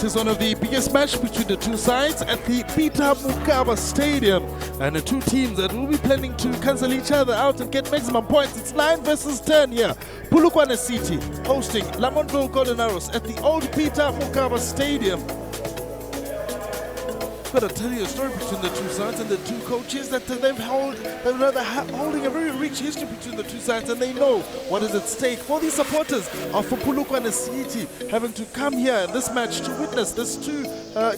This is one of the biggest matches between the two sides at the Peter Mokaba Stadium, and the two teams that will be planning to cancel each other out and get maximum points. It's 9 versus 10 here. Polokwane City hosting Lamontville Golden Arrows at the old Peter Mokaba Stadium. I've got to tell you a story between the two sides and the two coaches that they're holding a very rich history between the two sides, and they know what is at stake for these supporters of Polokwane City having to come here in this match to witness these two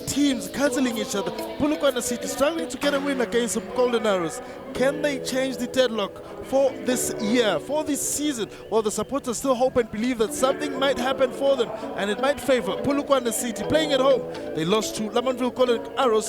teams cancelling each other. Polokwane City struggling to get a win against the Golden Arrows. Can they change the deadlock for this year, for this season? Well, the supporters still hope and believe that something might happen for them, and it might favor Polokwane City. Playing at home, they lost to Lamontville Golden Arrows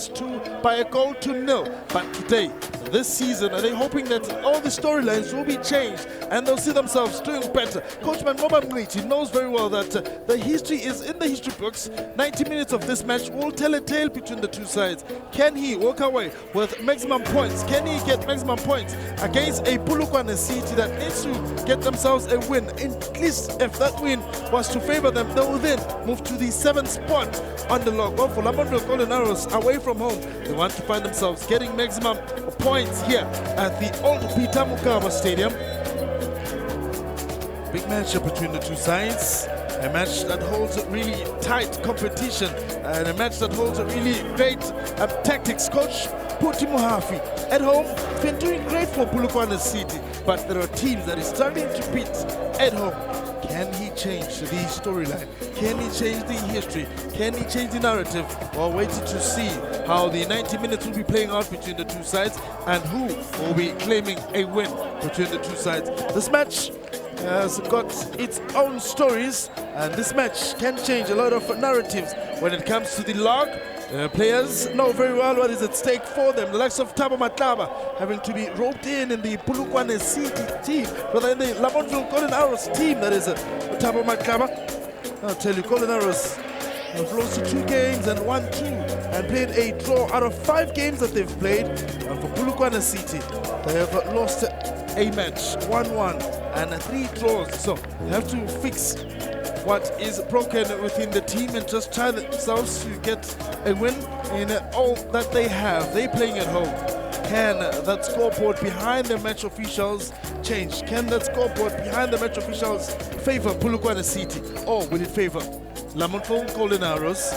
by a goal to 0. But today, this season, are they hoping that all the storylines will be changed and they'll see themselves doing better? Coach Mangoba Mngqithi knows very well that the history is in the history books. 90 minutes of this match will tell a tale between the two sides. Can he walk away with maximum points? Can he get maximum points against a Polokwane City that needs to get themselves a win? At least if that win was to favor them, they will then move to the 7th spot on the log. Well, for Lamontville Golden Arrows, away from home, they want to find themselves getting maximum points here at the old Peter Mokaba Stadium. Big matchup between the two sides. A match that holds a really tight competition, and a match that holds a really great tactics. Coach Puti Muhafi at home has been doing great for Polokwane City, but there are teams that is struggling to beat at home. Can he change the storyline? Can he change the history? Can he change the narrative? Well, waiting to see how the 90 minutes will be playing out between the two sides and who will be claiming a win between the two sides. This match has got its own stories, and this match can change a lot of narratives when it comes to the log. Players know very well what is at stake for them. The likes of Thabo Matlaba having to be roped in the Polokwane City team, rather in the Lamontville Golden Arrows team. That is Thabo Matlaba. I'll tell you, Golden Arrows have lost 2 games and won 2, and played a draw out of 5 games that they've played. And for Polokwane City, they have lost a match, 1-1, and 3 draws. So they have to fix what is broken within the team and just try themselves to get a win in all that they have. They playing at home. Can that scoreboard behind the match officials change? Can that scoreboard behind the match officials favor Polokwane City, or will it favor Lamontville Golden Arrows?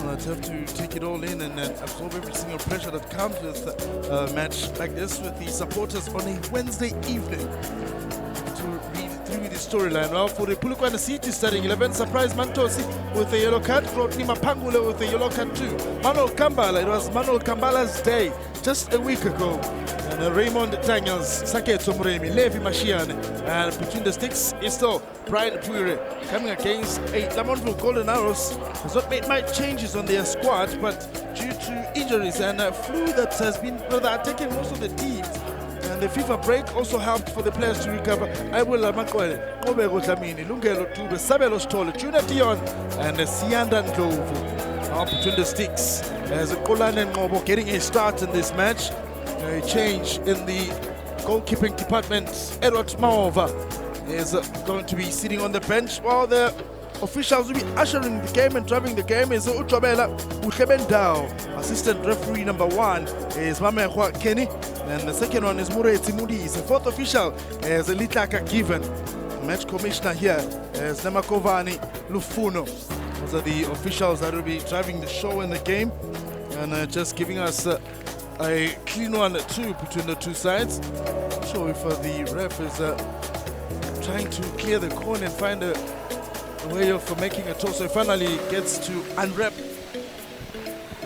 I'd have to take it all in and absorb every single pressure that comes with a match like this, with the supporters on a Wednesday evening to read through the storyline. Well, for the Polokwane City starting 11, Surprise Mantosi with a yellow card, Rodney Mapangule with a yellow card too. Manuel Kambala, it was Manuel Kambala's day just a week ago. And Raymond Daniels, Saketso Muremi, Levi Mashiane, and between the sticks is still Brian Puire coming against a Lamontville Golden Arrows. Has not made much changes on their squad, but due to injuries and flu that has been attacking most of the teams, and the FIFA break also helped for the players to recover. I will Makwele, Kobego Dlamini, Lungelo Tube, Sabelo Stolle, Juna Dion, and Sianda Ndlovu. Up between the sticks as Kolan and Ngobo getting a start in this match. A change in the goalkeeping department. Edward Maova is going to be sitting on the bench, while the officials will be ushering the game and driving the game is Uchobela Ushebendao. Assistant referee number 1 is Mamehwa Kenny, and the second one is Mureti Mudis. The 4th official is Litlaka Given. Match commissioner here is Namakovani Lufuno. Those are the officials that will be driving the show in the game, and just giving us a clean 1-2 between the two sides. Not sure if the ref is trying to clear the corner and find a way of making a toss. So he finally gets to unwrap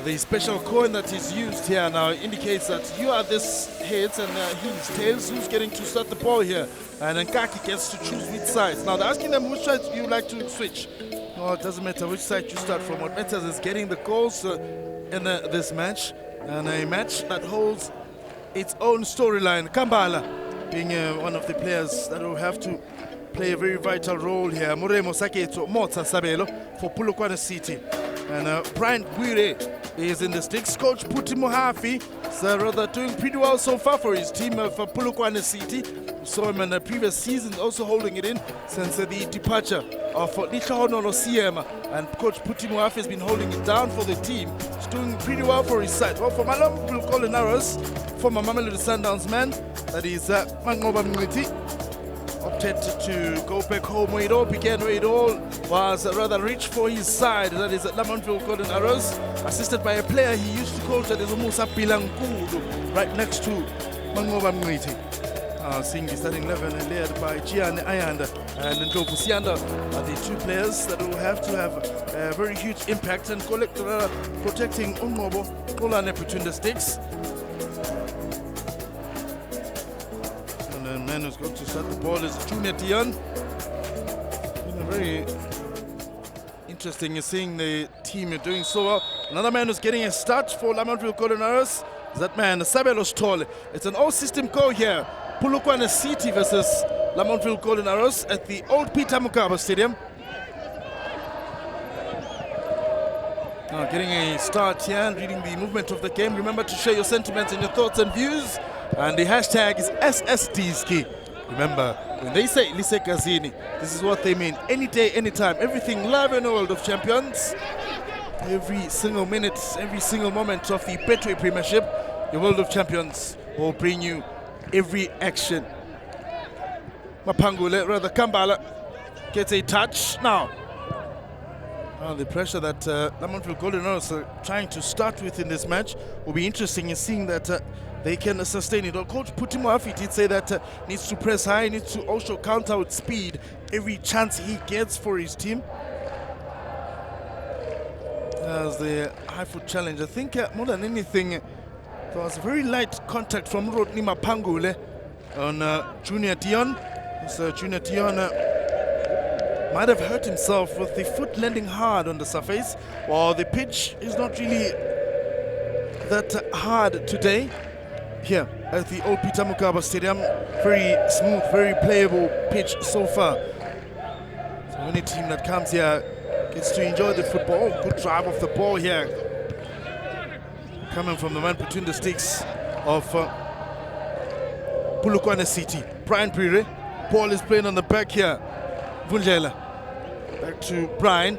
the special coin that is used here. Now it indicates that you are this heads and he's tails. Who's getting to start the ball here? And then Kaki gets to choose which sides. Now they're asking them which side you like to switch. No, it doesn't matter which side you start from. What matters is getting the goals in this match. And a match that holds its own storyline. Kambala being one of the players that will have to play a very vital role here. Muremo Saketso Motsa Sabelo for Polokwane City. And Brian Guire is in the sticks. Coach Puti Muhafi is rather doing pretty well so far for his team of Polokwane City. saw him in the previous seasons also holding it in since the departure of Litlahonolo CM, and Coach Putimuafi has been holding it down for the team. He's doing pretty well for his side. Well, for Lamontville Arrows, former Mamelodi Sundowns man, that is Mangoba Mngiti, opted to go back home where it all began, where it all was rather rich for his side. That is Lamontville Golden Arrows, assisted by a player he used to coach, that is Musa Pilankudu, right next to Mangoba Mngiti. Seeing the starting 11 led by Gianni Ayanda and Ndlovu Sianda are the two players that will have to have a very huge impact and protecting Ungobo Kolane between the sticks. And the man who's going to start the ball is Junior Dion. Very interesting seeing the team doing so well. Another man who's getting a start for Lamontville Golden Arrows is that man, Sabelo Stoll. It's an all-system go here. 6Polokwane City versus Lamontville Golden Arrows at the old Peter Mokaba Stadium. Now getting a start here and reading the movement of the game. Remember to share your sentiments and your thoughts and views. And the hashtag is SSDski. Remember, when they say Lise Gazini, this is what they mean. Any day, anytime, everything live in the world of champions. Every single minute, every single moment of the Betway Premiership, the World of Champions will bring you every action. Mapangule, rather Kambala, gets a touch now. The pressure that Lamontville Golden Arrows are trying to start with in this match will be interesting in seeing that they can sustain it. Coach Putimuafi did say that needs to press high, needs to also counter with speed every chance he gets for his team. As the high foot challenge, I think more than anything, there was a very light contact from Rodney Mapangule on Junior Dion. So Junior Dion might have hurt himself with the foot landing hard on the surface, while the pitch is not really that hard today here at the old Peter Mokaba Stadium. Very smooth, very playable pitch so far. So any team that comes here gets to enjoy the football. Good drive of the ball here, coming from the man between the sticks of 6Polokwane City. Brian Prire. Ball is playing on the back here. Vunjela. Back to Brian.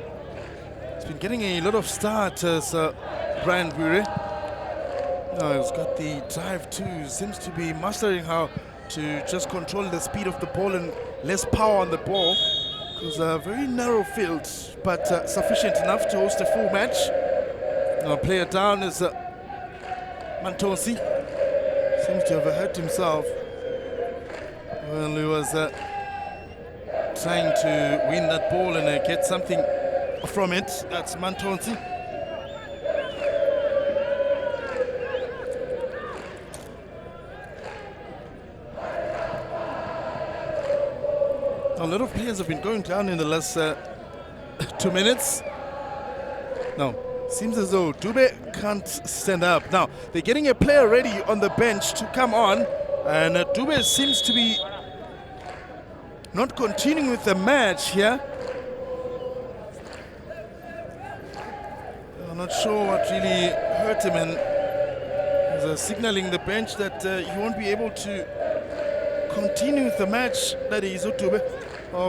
He's been getting a lot of starters, Brian Prire. He's got the drive too. Seems to be mastering how to just control the speed of the ball and less power on the ball. It was a very narrow field, but sufficient enough to host a full match. Player down is Mantonsi. Seems to have hurt himself when he was trying to win that ball and get something from it. That's Mantonsi. A lot of players have been going down in the last 2 minutes. No. Seems as though Dube can't stand up. Now, they're getting a player ready on the bench to come on, and Dube seems to be not continuing with the match here. I'm not sure what really hurt him, and he's signaling the bench that he won't be able to continue with the match. That is Dube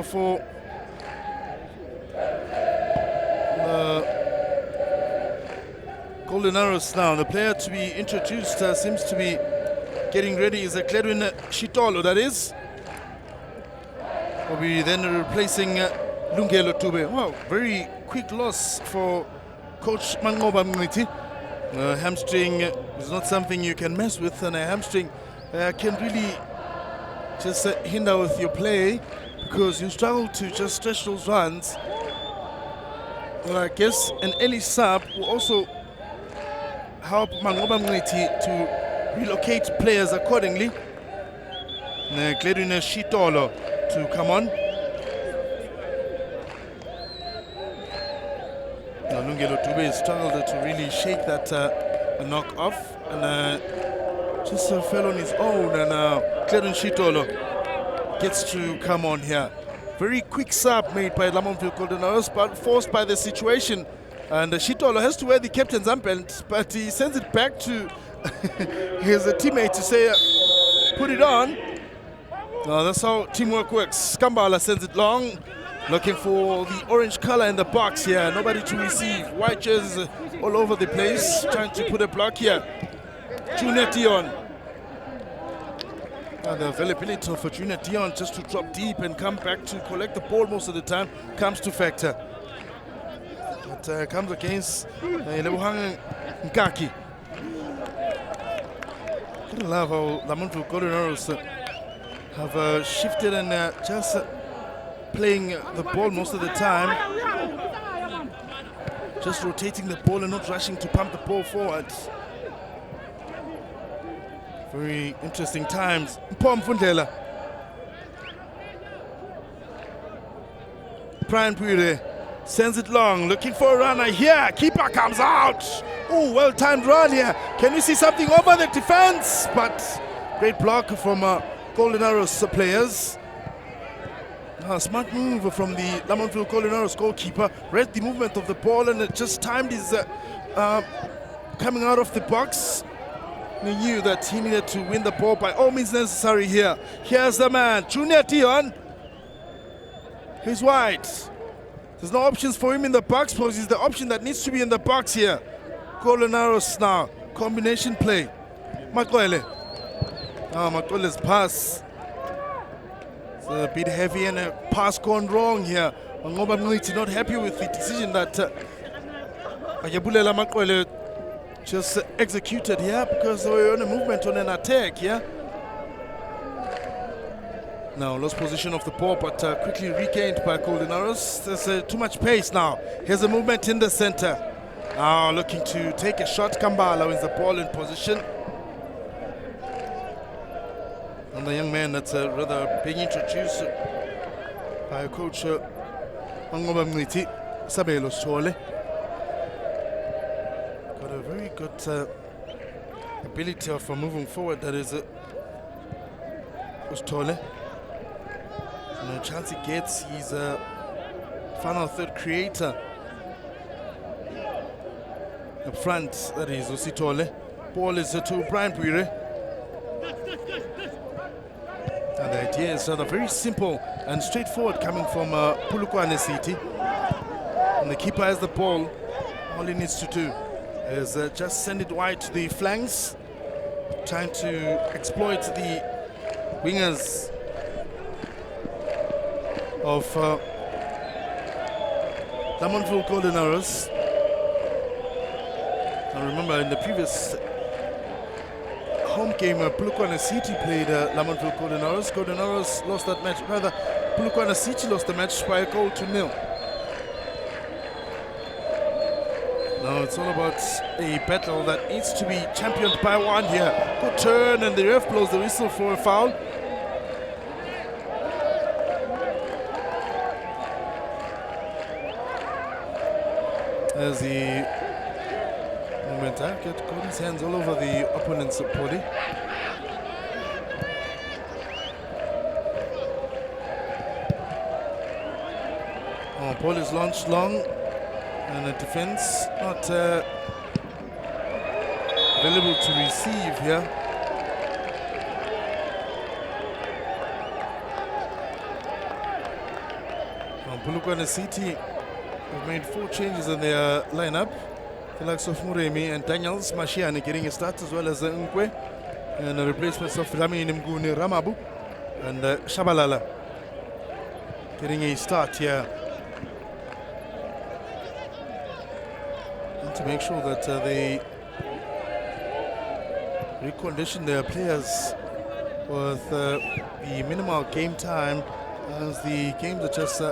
for Golden Arrows now. The player to be introduced seems to be getting ready is Gledwin Shitolo, that is. Will be then replacing Lungelo Tube. Wow, very quick loss for Coach Mangoba Mngiti. Hamstring is not something you can mess with, and a hamstring can really just hinder with your play because you struggle to just stretch those runs. Well, I guess an early sub will also help Mangoba Mngiti to relocate players accordingly. Gledwin Shitolo to come on. Lungelo Tube struggled to really shake that knock off, and just fell on his own, and Gledwin Shitolo gets to come on here. Very quick sub made by Lamontville Golden Arrows, but forced by the situation. And Shitolo has to wear the captain's armband, but he sends it back to his teammate to say, put it on. That's how teamwork works. Kambala sends it long, looking for the orange color in the box here. Nobody to receive. White jerseys all over the place, trying to put a block here. Junior Dion. The availability for Junior Dion just to drop deep and come back to collect the ball most of the time comes to factor. It comes against Lebohang Nkaki. I love how Lamontville Golden Arrows have shifted and just playing the ball most of the time. Just rotating the ball and not rushing to pump the ball forward. Very interesting times. Mpom Fundela. Brian Puire sends it long, looking for a runner here. Keeper comes out. Oh, well-timed run here. Can we see something over the defense? But great block from Golden Arrows players. Smart move from the Lamontville Golden Arrows goalkeeper. Read the movement of the ball and it just timed his coming out of the box. He knew that he needed to win the ball by all means necessary here. Here's the man, Junior Dion. He's wide. There's no options for him in the box because he's the option that needs to be in the box here. Golden Arrows now, combination play. Makwele. Makwele's pass. It's a bit heavy and a pass gone wrong here. Ngoba Mngqithi not happy with the decision that Ayabulela Makwele just executed here because they were on a movement on an attack here. Now lost position of the ball but quickly regained by Golden Arrows. There's too much pace now. Here's a movement in the center. Now looking to take a shot. Kambala with the ball in position. And the young man that's rather being introduced by coach Ngoba Mngqithi, Sabelo Sithole. Got a very good ability of moving forward, that is Sithole. And the chance he gets, he's a final third creator. Up front, that is Sithole. Ball is to Brian Puire. And the idea is very simple and straightforward coming from Polokwane City. And the keeper has the ball. All he needs to do is just send it wide to the flanks, trying to exploit the wingers of Lamontville Golden Arrows. I remember in the previous home game, Polokwane City played Lamontville Golden Arrows. Golden Arrows lost that match. Rather, Polokwane City lost the match by 1-0. Now it's all about a battle that needs to be championed by one here. Good turn, and the ref blows the whistle for a foul. As the got his hands all over the opponent's body. Ball is launched long, and the defense not available to receive here. Polokwane City have made 4 changes in their lineup. The likes of Muremi and Daniels Mashiane getting a start, as well as Nkwe, and the replacements of Ramini Mguni Ramabu and Shabalala getting a start here. And to make sure that they recondition their players with the minimal game time, as the games are just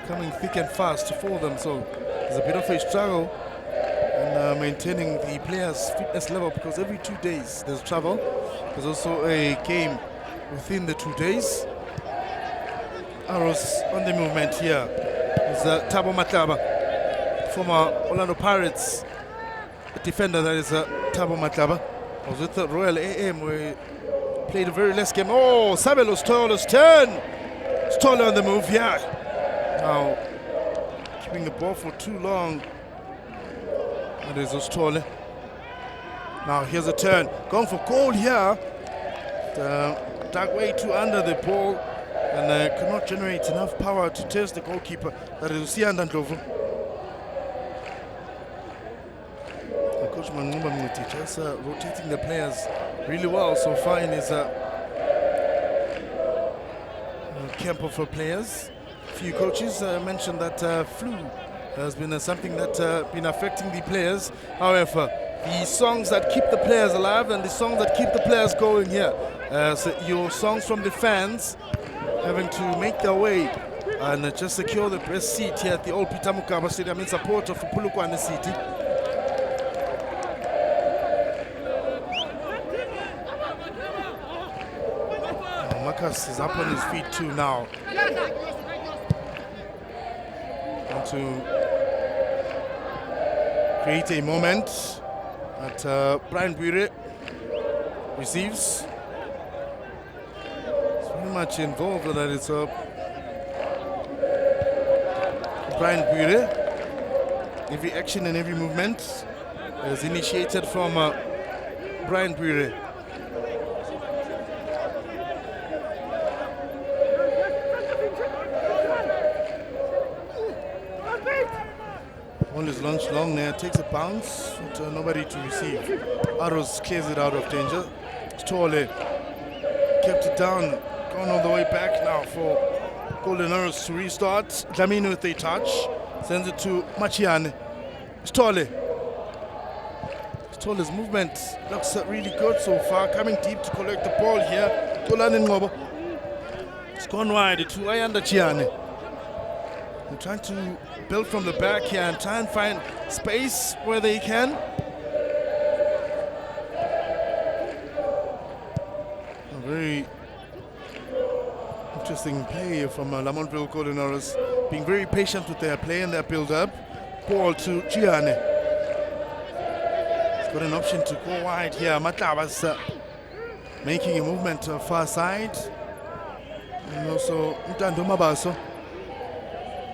coming thick and fast for them. So there's a bit of a struggle in maintaining the players' fitness level, because every 2 days there's travel. There's also a game within the 2 days. Arrows on the movement here. There's Thabo Matlaba, former Orlando Pirates defender. That is Thabo Matlaba. Was with the Royal AM, where he played a very last game. Oh, Sabelo Sithole turn. Sithole on the move here. Now keeping the ball for too long. That is Sithole. Now here's a turn. Going for goal here. dug way too under the ball and could not generate enough power to test the goalkeeper. That is Usiyanda Ndlovu. Coach Manumba Mniti just rotating the players really well so far in his camp of players. A few coaches mentioned that flu has been something that's been affecting the players. However, the songs that keep the players alive and the songs that keep the players going here, so your songs from the fans having to make their way and just secure the best seat here at the old Peter Mokaba Stadium in support of 6Polokwane City. Marcus is up on his feet too now. Want to create a moment that Brian Buire receives. It's very much involved with that. It's Brian Buire. Every action and every movement is initiated from Brian Buire. Ball is launched long there, takes a bounce, but nobody to receive. Arrows clears it out of danger. Stole kept it down, gone all the way back now for Golden Arrows to restart. Dlamini with a touch, sends it to Machiane. Stole's movement looks really good so far, coming deep to collect the ball here. Tolani Ngobo. It's gone wide to Ayanda Chiane. They're trying to build from the back here and try and find space where they can. A very interesting play from Lamontville Golden Arrows, being very patient with their play and their build-up. Ball to Gianni. He's got an option to go wide here. Matlaba's making a movement far side. And also Ntando Mabaso.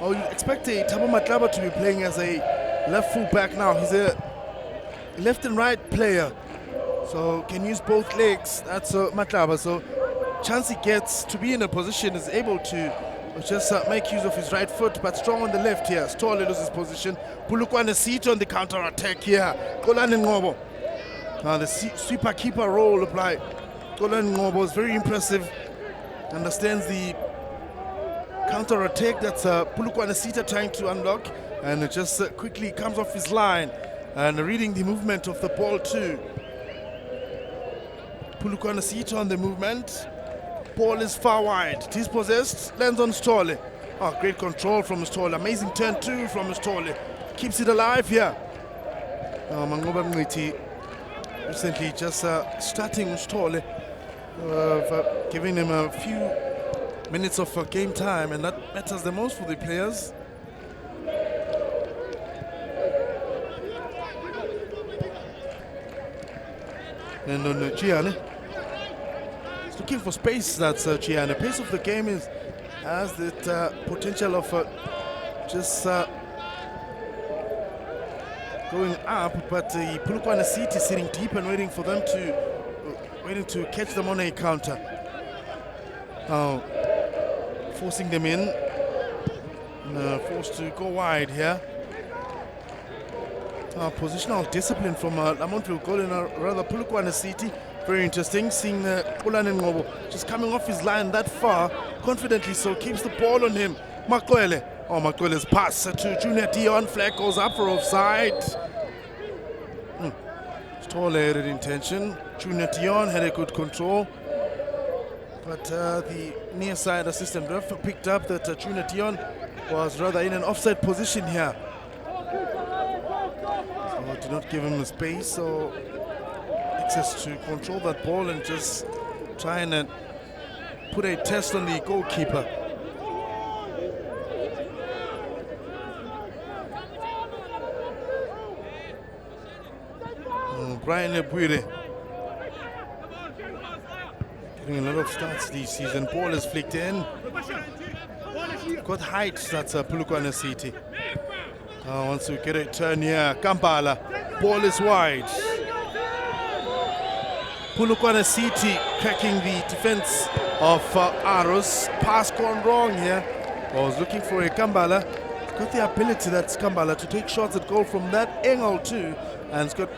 Oh, you expect a Thabo Matlaba to be playing as a left full back now. He's a left and right player, so can use both legs. That's Matlaba. So chance he gets to be in a position is able to just make use of his right foot, but strong on the left here. Stole loses position. Polokwane City on the counter attack here. Kolani Ngobo. Now the sweeper keeper role applied. Kolani Ngobo is very impressive. Understands the counter attack that's Polokwane City trying to unlock, and it just quickly comes off his line and reading the movement of the ball too. Polokwane City on the movement. Ball is far wide. It is possessed. Lands on Stole. Oh, great control from Stole. Amazing turn too from Stole. Keeps it alive here. Mangoba Mngiti recently just starting Stole, giving him a few minutes of game time, and that matters the most for the players. And on Gianni, he's looking for space. That's Gianni. Pace of the game has the potential of just going up, but the Polokwane City is sitting deep and waiting to catch them on a counter. Now forcing them in, and forced to go wide here. Positional discipline from Lamontville Golden, rather Polokwane City. Very interesting, seeing Kolani Ngobo just coming off his line that far, confidently so, keeps the ball on him. Makwele. Oh, Makwele's pass to Junior Dion. Flag goes up for offside. Stole had intention. Junior Dion had a good control, but the near side assistant ref picked up that Junior Dion was rather in an offside position here. So did not give him the space or access to control that ball and just try and put a test on the goalkeeper. Brian Buire getting a lot of starts this season. Ball is flicked in. Got height, that's Polokwane City. Wants to get a turn here. Kampala. Ball is wide. Polokwane City cracking the defense of Aros. Pass gone wrong here. I was looking for a Kambala. Got the ability, that's Kambala, to take shots at goal from that angle too. And it's got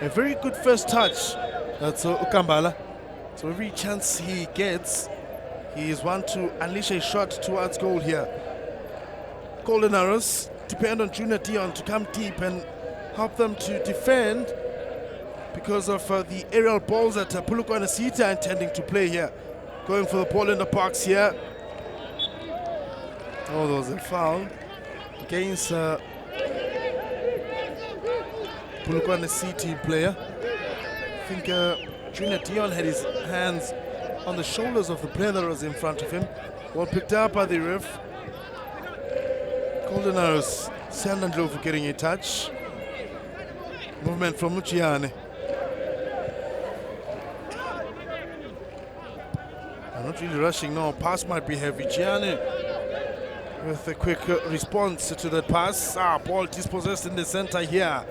a very good first touch. That's Kambala. So every chance he gets, he is one to unleash a shot towards goal here. Golden Arrows depend on Junior Dion to come deep and help them to defend because of the aerial balls that Polokwane City are intending to play here. Going for the ball in the box here. Oh, there was a foul against Polokwane City player. I think Junior Dion had his hands on the shoulders of the player that was in front of him. Ball picked up by the ref. Golden Arrows, Sandandlo for getting a touch. Movement from Luciane. Not really rushing now. Pass might be heavy. Gianni with a quick response to that pass. Ball dispossessed in the center here.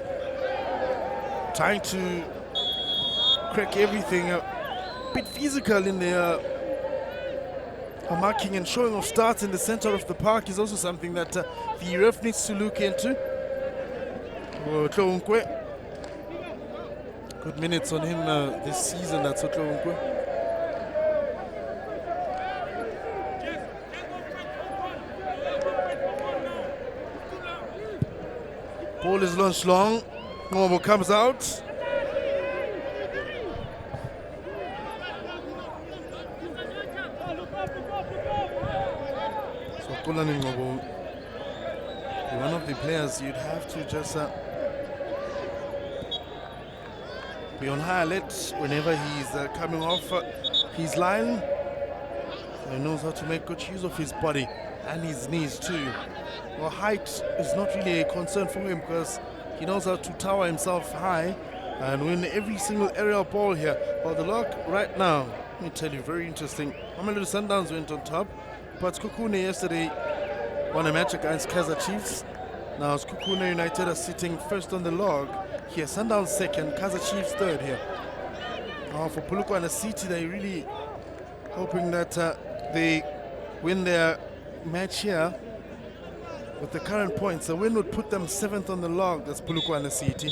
Trying to crack everything. A bit physical in the marking and showing of starts in the center of the park is also something that the ref needs to look into. Good minutes on him this season, that's Otlonkwe. Ball is launched long. Ngobo comes out. So Kulani Ngobo, one of the players you'd have to just be on high alert whenever he's coming off his line. He knows how to make good use of his body and his knees too. Well, height is not really a concern for him because he knows how to tower himself high and win every single aerial ball here. Well, the lock right now, let me tell you, very interesting. Mamelodi Sundowns went on top, but Kukune yesterday won a match against Kaizer Chiefs. Now Kukune United are sitting first on the log here. Sundowns second, Kaizer Chiefs third here. Now for Polokwane City, they're really hoping that they win their match here. With the current points, a win would put them 7th on the log. That's Polokwane City.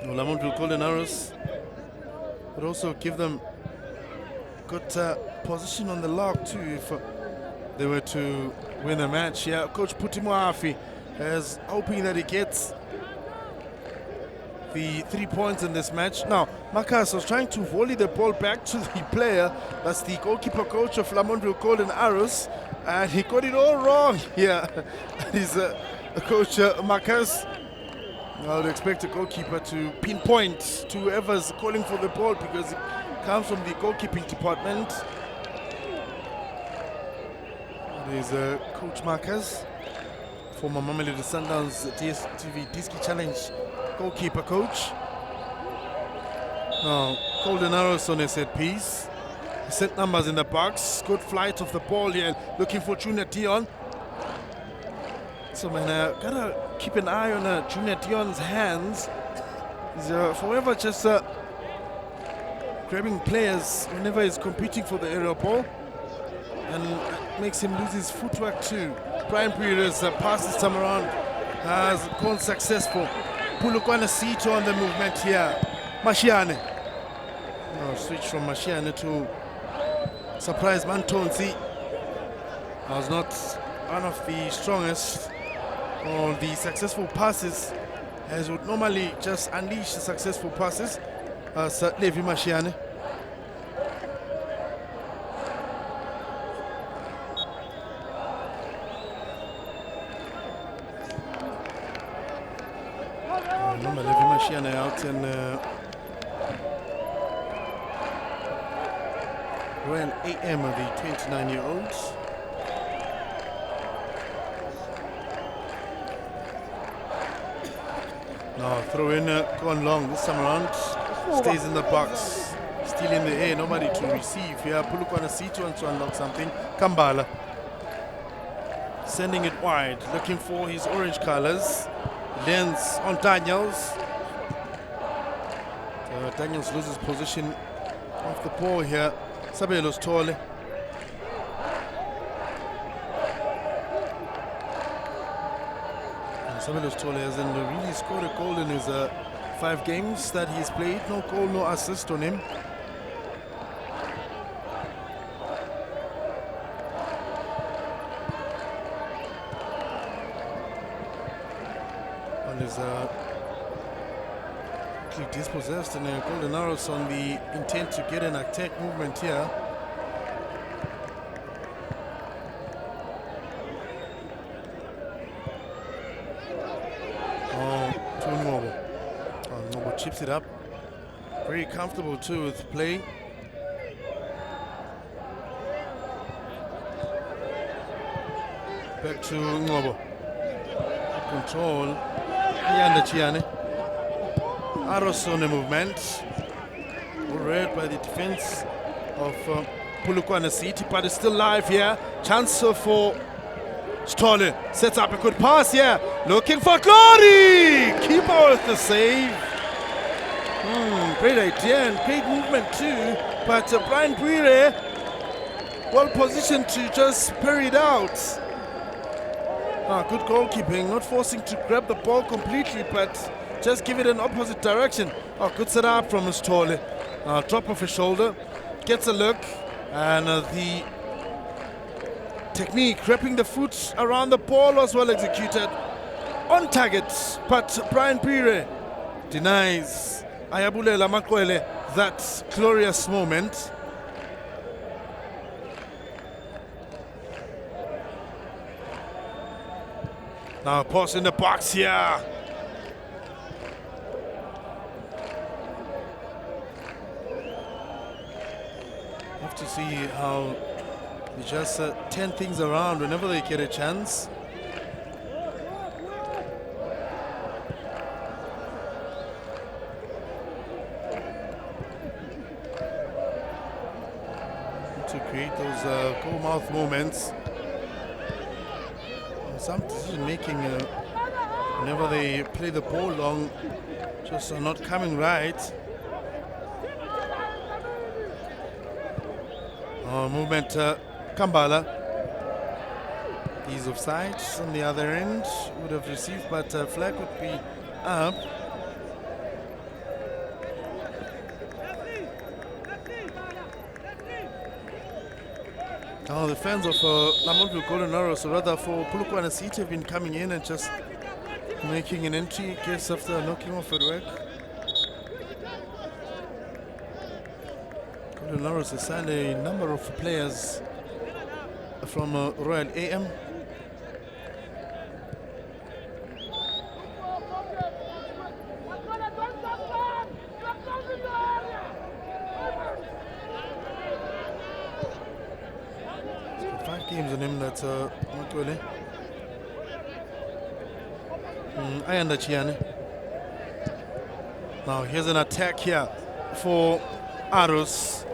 Lamontville Golden Arrows would also give them good position on the log too if they were to win a match here. Coach Putimoafi is hoping that he gets the 3 points in this match. Now, Makas was trying to volley the ball back to the player. That's the goalkeeper coach of Lamontville Golden Arrows. And he got it all wrong here. He's coach Makas. I would expect a goalkeeper to pinpoint to whoever's calling for the ball because it comes from the goalkeeping department. There's Coach Makas, former Mamelodi Sundowns DSTV Diski Challenge goalkeeper coach. Now, Golden Arrows on a set piece. Set numbers in the box. Good flight of the ball here. Looking for Junior Dion. So, man, gotta keep an eye on Junior Dion's hands. He's forever just grabbing players whenever he's competing for the aerial ball. And it makes him lose his footwork too. Brian Perez pass this time around has gone successful. Polokwane City on the movement here. Mashiane. Now switch from Mashiane to Surprise Mantonzi. Was not one of the strongest on the successful passes, as would normally just unleash the successful passes. Levi Mashiane. Levi Mashiane out in Royal AM of the 29-year-olds. Now throw in gone long this time around. Stays in the box. Still in the air, nobody to receive here. Polokwane City wants to unlock something. Kambala. Sending it wide, looking for his orange colors. Lens on Daniels. So Daniels loses position of the ball here. Sabelos Tole. Sabelos Tole hasn't really scored a goal in his 5 games that he's played. No goal, no assist on him. And is quickly dispossessed, and Golden Arrows on the intent to get an attack movement here. To Ngobo. Ngobo chips it up. Very comfortable too with play. Back to Ngobo. Control. Yanda Chiane. Arrows on the movement. All read by the defense of Polokwane City, but it's still live here. Chance for Stolle. Sets up a good pass here. Looking for glory! Keeper with the save. Great idea and great movement too. But Brian Bwire well positioned to just parry it out. Good goalkeeping, not forcing to grab the ball completely, but just give it an opposite direction. Good setup from Stolle. Drop of his shoulder, gets a look, and the technique, wrapping the foot around the ball was well executed. On target, but Brian Bwire denies Ayabulela Makwele that glorious moment. Now pass in the box here. Have to see how they just turn things around whenever they get a chance. To create those goal mouth moments. Some decision making whenever they play the ball long just are not coming right. Movement Kambala. He's offside on the other end. Would have received, but flag would be up. The fans of Lamontville Golden Arrows, or rather for Polokwane City, have been coming in and just making an entry, I guess, after knocking off at work. Golden Arrows has signed a number of players from Royal AM. Games on him, that's not really. Ayanda Chiane. Now here's an attack here for Arrows.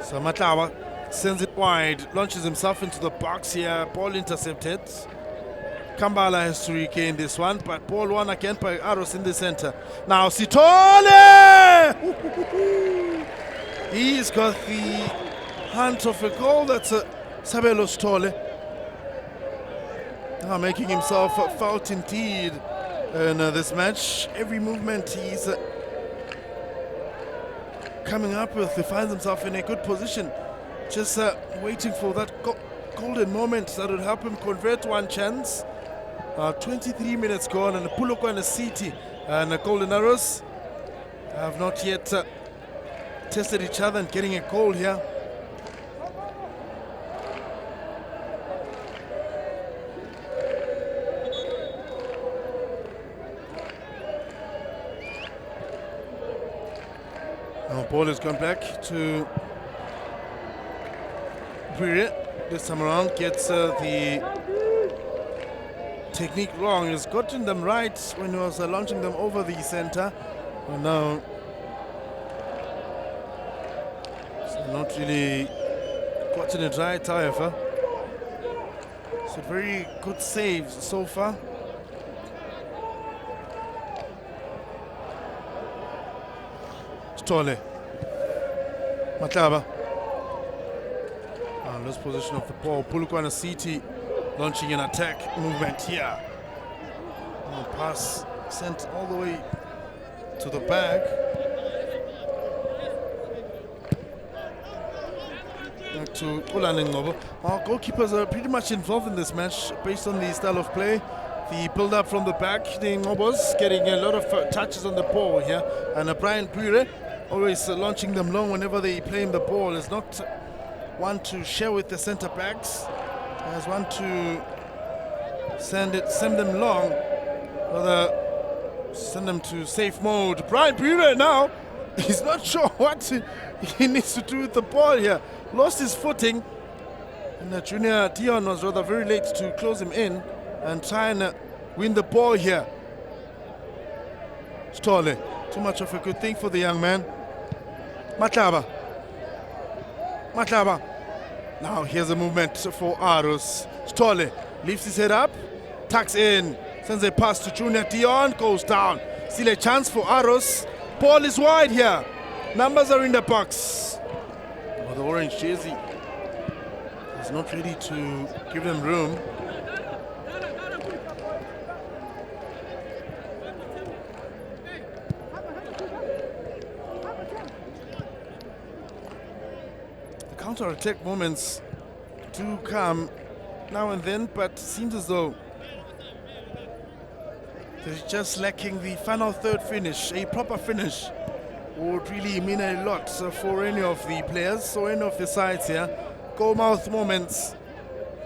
So Matlawa sends it wide, launches himself into the box here, ball intercepted. Kambala has to regain this one, but ball won again by Arrows in the center. Now Sitole! He's got the hunt of a goal. That's a Sabelos Tole, making himself felt indeed in this match. Every movement he's coming up with, he finds himself in a good position, just waiting for that golden moment that would help him convert one chance. 23 minutes gone, and Polokwane City and Golden Arrows have not yet tested each other and getting a goal here. Ball has gone back to Bwire. This time around gets the technique wrong. He's gotten them right when he was launching them over the center. And now it's not really gotten it right, however. So very good saves so far. Stole. Matlaba. Lost position of the ball. Polokwane City launching an attack movement here. Pass sent all the way to the back. To Ulane Ngobo. Our goalkeepers are pretty much involved in this match based on the style of play. The build up from the back, the Ngobos getting a lot of touches on the ball here. And Brian Pure always launching them long whenever they play in the ball. Is not one to share with the centre backs. As one to send them long. Rather send them to safe mode. Brian Pure now, he's not sure what he needs to do with the ball here. Lost his footing, and Junior Dion was rather very late to close him in and try and win the ball here. Stole, too much of a good thing for the young man. Matlaba. Now here's a movement for Arus. Stole lifts his head up, tucks in, sends a pass to Junior Dion, goes down. Still a chance for Arus. Ball is wide here. Numbers are in the box. The orange jersey is not ready to give them room. The counter-attack moments do come now and then, but it seems as though they're just lacking the final third finish. A proper finish would really mean a lot for any of the players or any of the sides here. Goal-mouth moments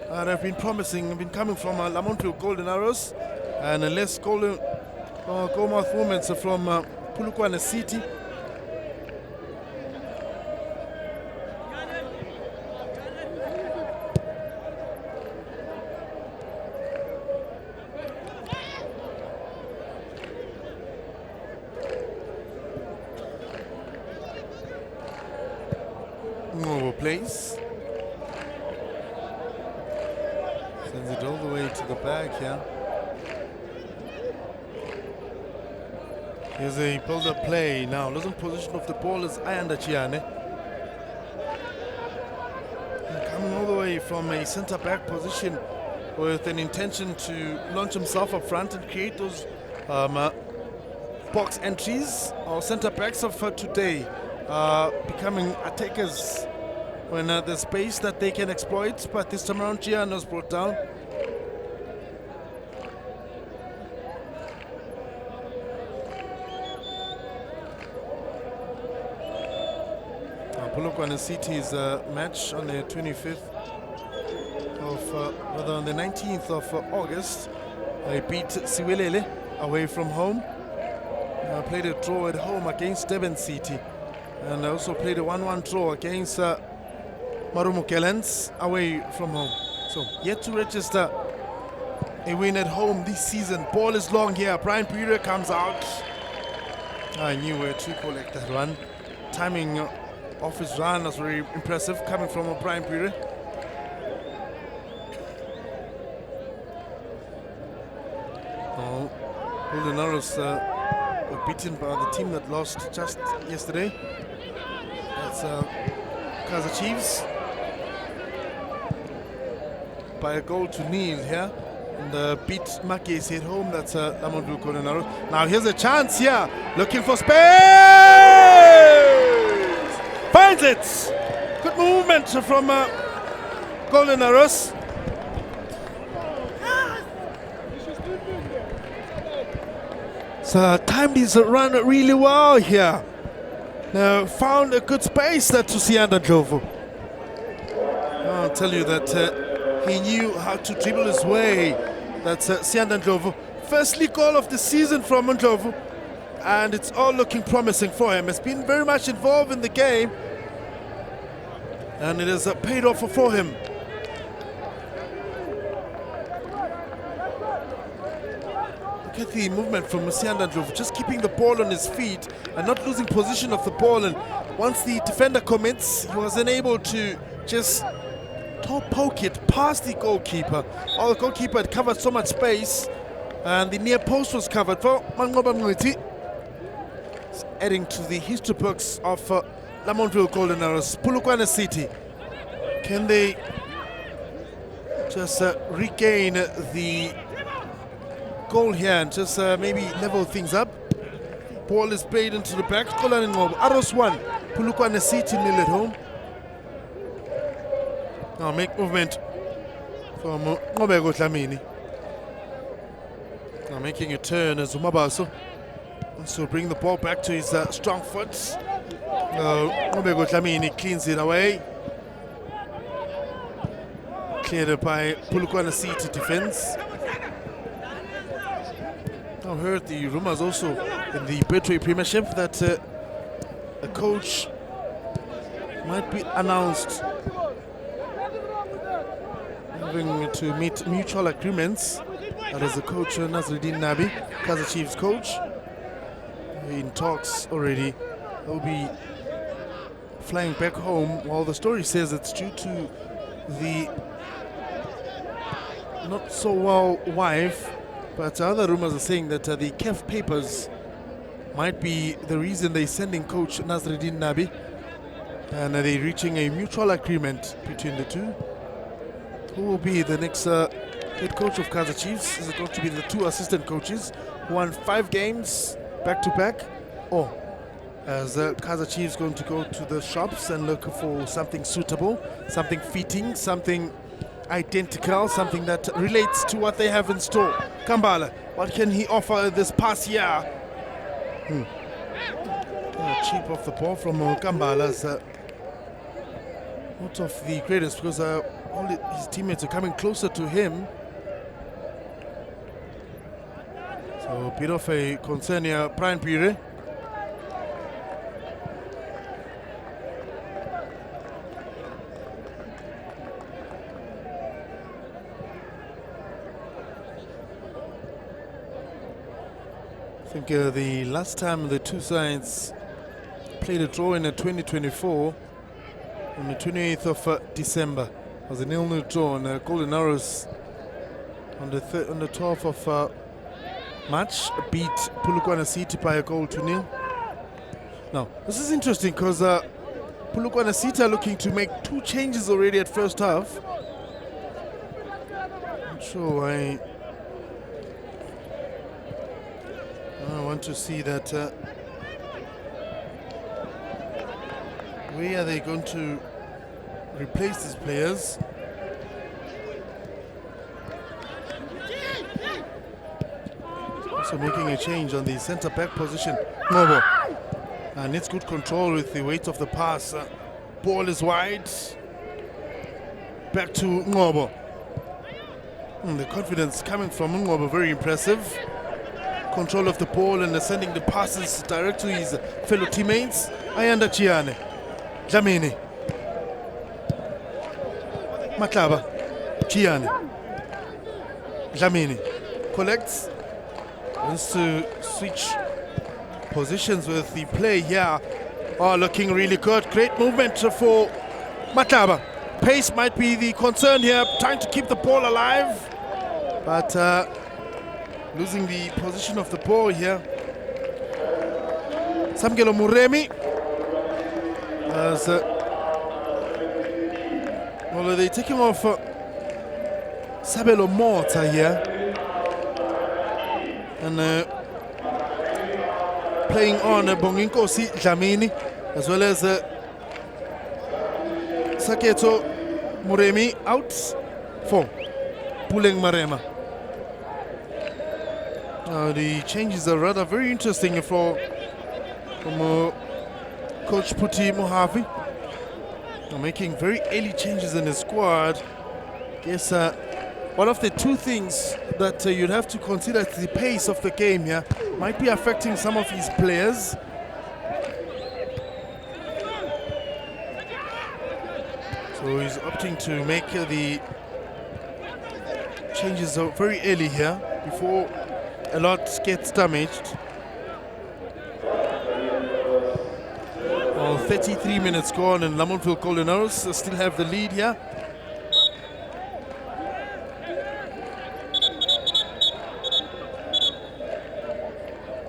that have been promising, have been coming from Lamontville Golden Arrows, and less goal-mouth moments from Polokwane City. Plays. Sends it all the way to the back here. Here's a build-up play now. Losing position of the ball is Ayanda Chiane. Coming all the way from a centre-back position with an intention to launch himself up front and create those box entries. Our centre-backs of today becoming attackers when there's space that they can exploit, but this time around Gianno's brought down. Polokwane City's match on the 25th of, rather on the 19th of August. They beat Siwelele away from home. Played a draw at home against Durban City, and also played a 1-1 draw against Marumukelens away from home. So yet to register a win at home this season. Ball is long here. Brian Pure comes out. I knew where to collect that one. Timing of his run was very impressive coming from Brian Pure. Golden Arrows were beaten by the team that lost just yesterday. That's Kaizer Chiefs by a goal to nil here, and beat Makesi at home. That's Lamontville Golden Arrows. Now here's a chance here, looking for space, finds it. Good movement from Golden Arrows. So timed his run really well here. Now found a good space there to Sianda Ndlovu. I'll tell you that he knew how to dribble his way. That's Sianda Ndlovu. Firstly goal of the season from Ndlovu, and it's all looking promising for him. He's been very much involved in the game, and it has paid off for him. Look at the movement from Sianda Ndlovu, just keeping the ball on his feet and not losing position of the ball. And once the defender commits, he was unable to just poke it past the goalkeeper. The goalkeeper had covered so much space, and the near post was covered for Mangoba Mwiti. adding to the history books of Lamontville Golden Arrows. Polokwane City, can they just regain the goal here and just maybe level things up? Ball is played into the back. Arrows 1, Polokwane City nil at home. Now make movement from Ngobeko Dlamini. Now making a turn as Umabaso. So bring the ball back to his strong foot. Ngobeko Dlamini cleans it away. Cleared by Polokwane City defense. I heard the rumors also in the Betway Premiership that a coach might be announced having to meet mutual agreements. That is the coach Nazruddin Nabi, Kaizer Chiefs coach. In talks already. He'll be flying back home. While the story says it's due to the not so well wife, but other rumors are saying that the CAF papers might be the reason they're sending coach Nazruddin Nabi, and they're reaching a mutual agreement between the two. Who will be the next head coach of Kaizer Chiefs? Is it going to be the two assistant coaches who won 5 games back to back, or as Kaizer Chiefs going to go to the shops and look for something suitable, something fitting, something identical, something that relates to what they have in store? Kambala, what can he offer this past year? Cheap off the ball from Kambala's not of the greatest, because all his teammates are coming closer to him. So a bit of a concern here, Brian Pire. I think the last time the two sides played a draw in 2024 on the 28th of December was a 0-0 draw, and Golden Arrows on the 12th of March beat Polokwane City by a goal to 0. Now this is interesting because Polokwane City are looking to make 2 changes already at first half. Not sure why. I want to see that. Where are they going to replace these players? Also making a change on the centre back position. Ngobo needs good control with the weight of the pass. Ball is wide. Back to Ngobo. The confidence coming from Ngobo, very impressive. Control of the ball and sending the passes direct to his fellow teammates. Ayanda Chiane, Dlamini, Matlaba, Chiane, Dlamini collects. Wants to switch positions with the play here. Oh, looking really good. Great movement for Matlaba. Pace might be the concern here, trying to keep the ball alive, but losing the position of the ball here. Samgelo Muremi as well, they're taking off Sabelo Morta here and playing on Bonginkosi Dlamini, as well as Saketo Muremi out for Puleng Marema. The changes are rather very interesting from Coach Puti Mohavi. Making very early changes in the squad. Yes, one of the 2 things that you'd have to consider is the pace of the game here. Might be affecting some of his players. So he's opting to make the changes very early here before a lot gets damaged. Well, 33 minutes gone and Lamontville Golden Arrows still have the lead here.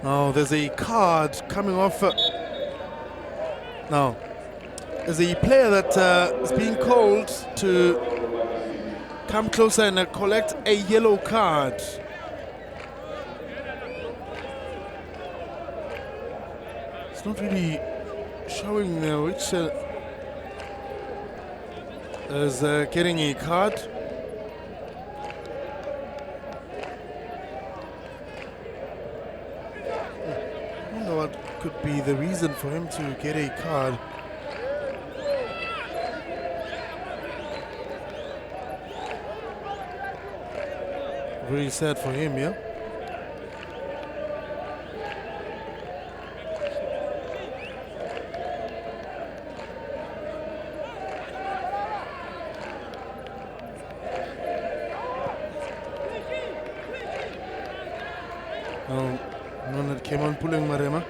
Oh, there's a card coming off. Now, there's a player that is being called to come closer and collect a yellow card. It's not really showing which is getting a card. I wonder what could be the reason for him to get a card. Very sad for him, yeah? Now, one that came on pulling Marema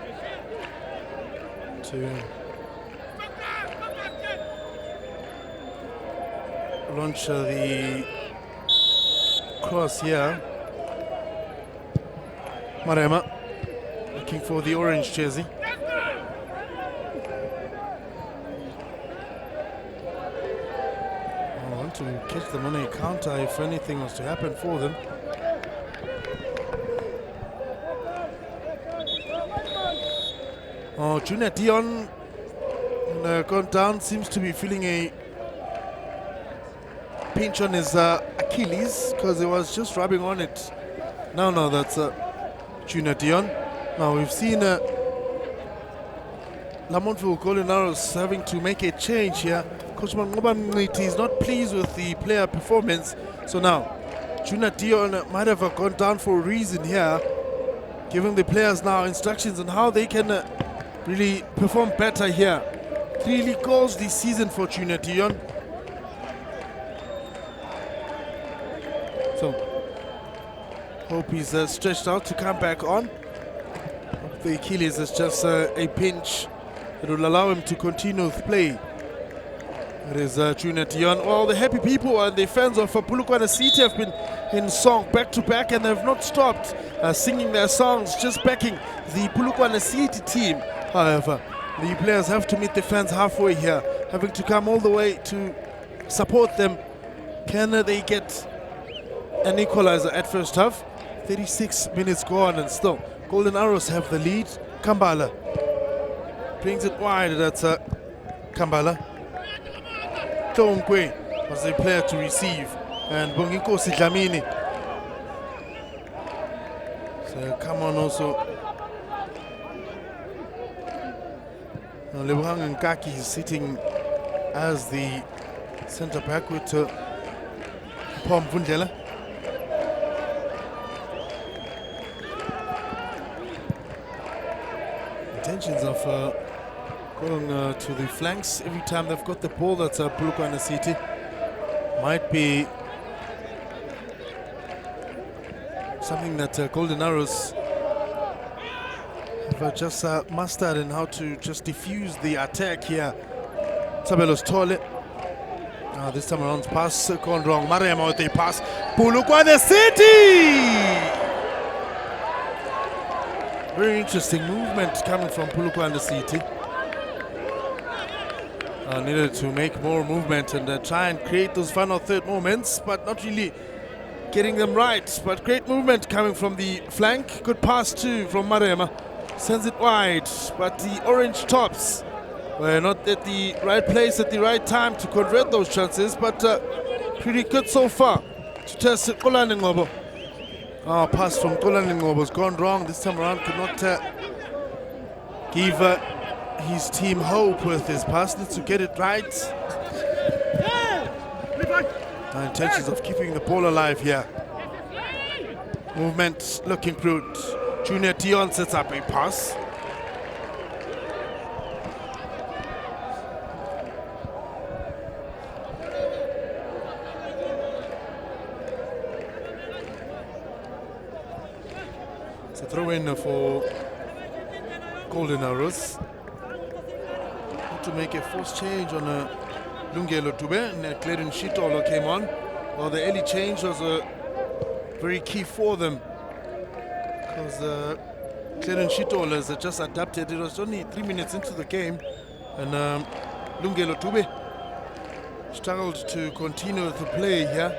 to launch the cross here. Marema looking for the orange jersey. I want to catch them on a counter if anything was to happen for them. Oh, Junior Dion gone down, seems to be feeling a pinch on his Achilles because he was just rubbing on it. No, that's Junior Dion. Now we've seen Lamontville Golden Arrows having to make a change here. Coach Mangoba is not pleased with the player performance. So now Junior Dion might have gone down for a reason here, giving the players now instructions on how they can really perform better here. 3 goals this season for Junior Dion. So hope he's stretched out to come back on. The Achilles is just a pinch. It will allow him to continue with play. It is Junior Dion. Well, the happy people and the fans of 6Polokwane City have been in song back to back, and they've not stopped singing their songs, just backing the 6Polokwane City team. However, the players have to meet the fans halfway here, having to come all the way to support them. Can they get an equalizer at first half? 36 minutes gone, and still Golden Arrows have the lead. Kambala brings it wide. That's Kambala. Tonkwe was the player to receive, and Bonginkosi Dlamini. So come on also. Lebohang Nkaki is sitting as the centre back with Pom Vundlela. Intentions of going to the flanks every time they've got the ball. That's 6Polokwane City. Might be something that Golden Arrows have just mastered in how to just diffuse the attack here. Sabelos Tole. This time around, pass gone wrong. Marema with a pass. 6Polokwane City! Very interesting movement coming from 6Polokwane City. Needed to make more movement and try and create those final third moments, but not really getting them right. But great movement coming from the flank. Good pass too from Marema. Sends it wide, but the orange tops were not at the right place at the right time to convert those chances, but pretty good so far to test Kolani Ngobo. Pass from Kolani Ngobo has gone wrong this time around. Could not give his team hope with his pass. Needs to get it right. Intentions of keeping the ball alive here. Movement looking good. Junior Dion sets up a pass. It's a throw in for Golden Arrows. To make a forced change on Lungelo Dube, and Claren Shitolo came on. Well, the early change was very key for them, because Clarence Shitol has just adapted. It was only 3 minutes into the game, and Lungelo Tube struggled to continue the play here.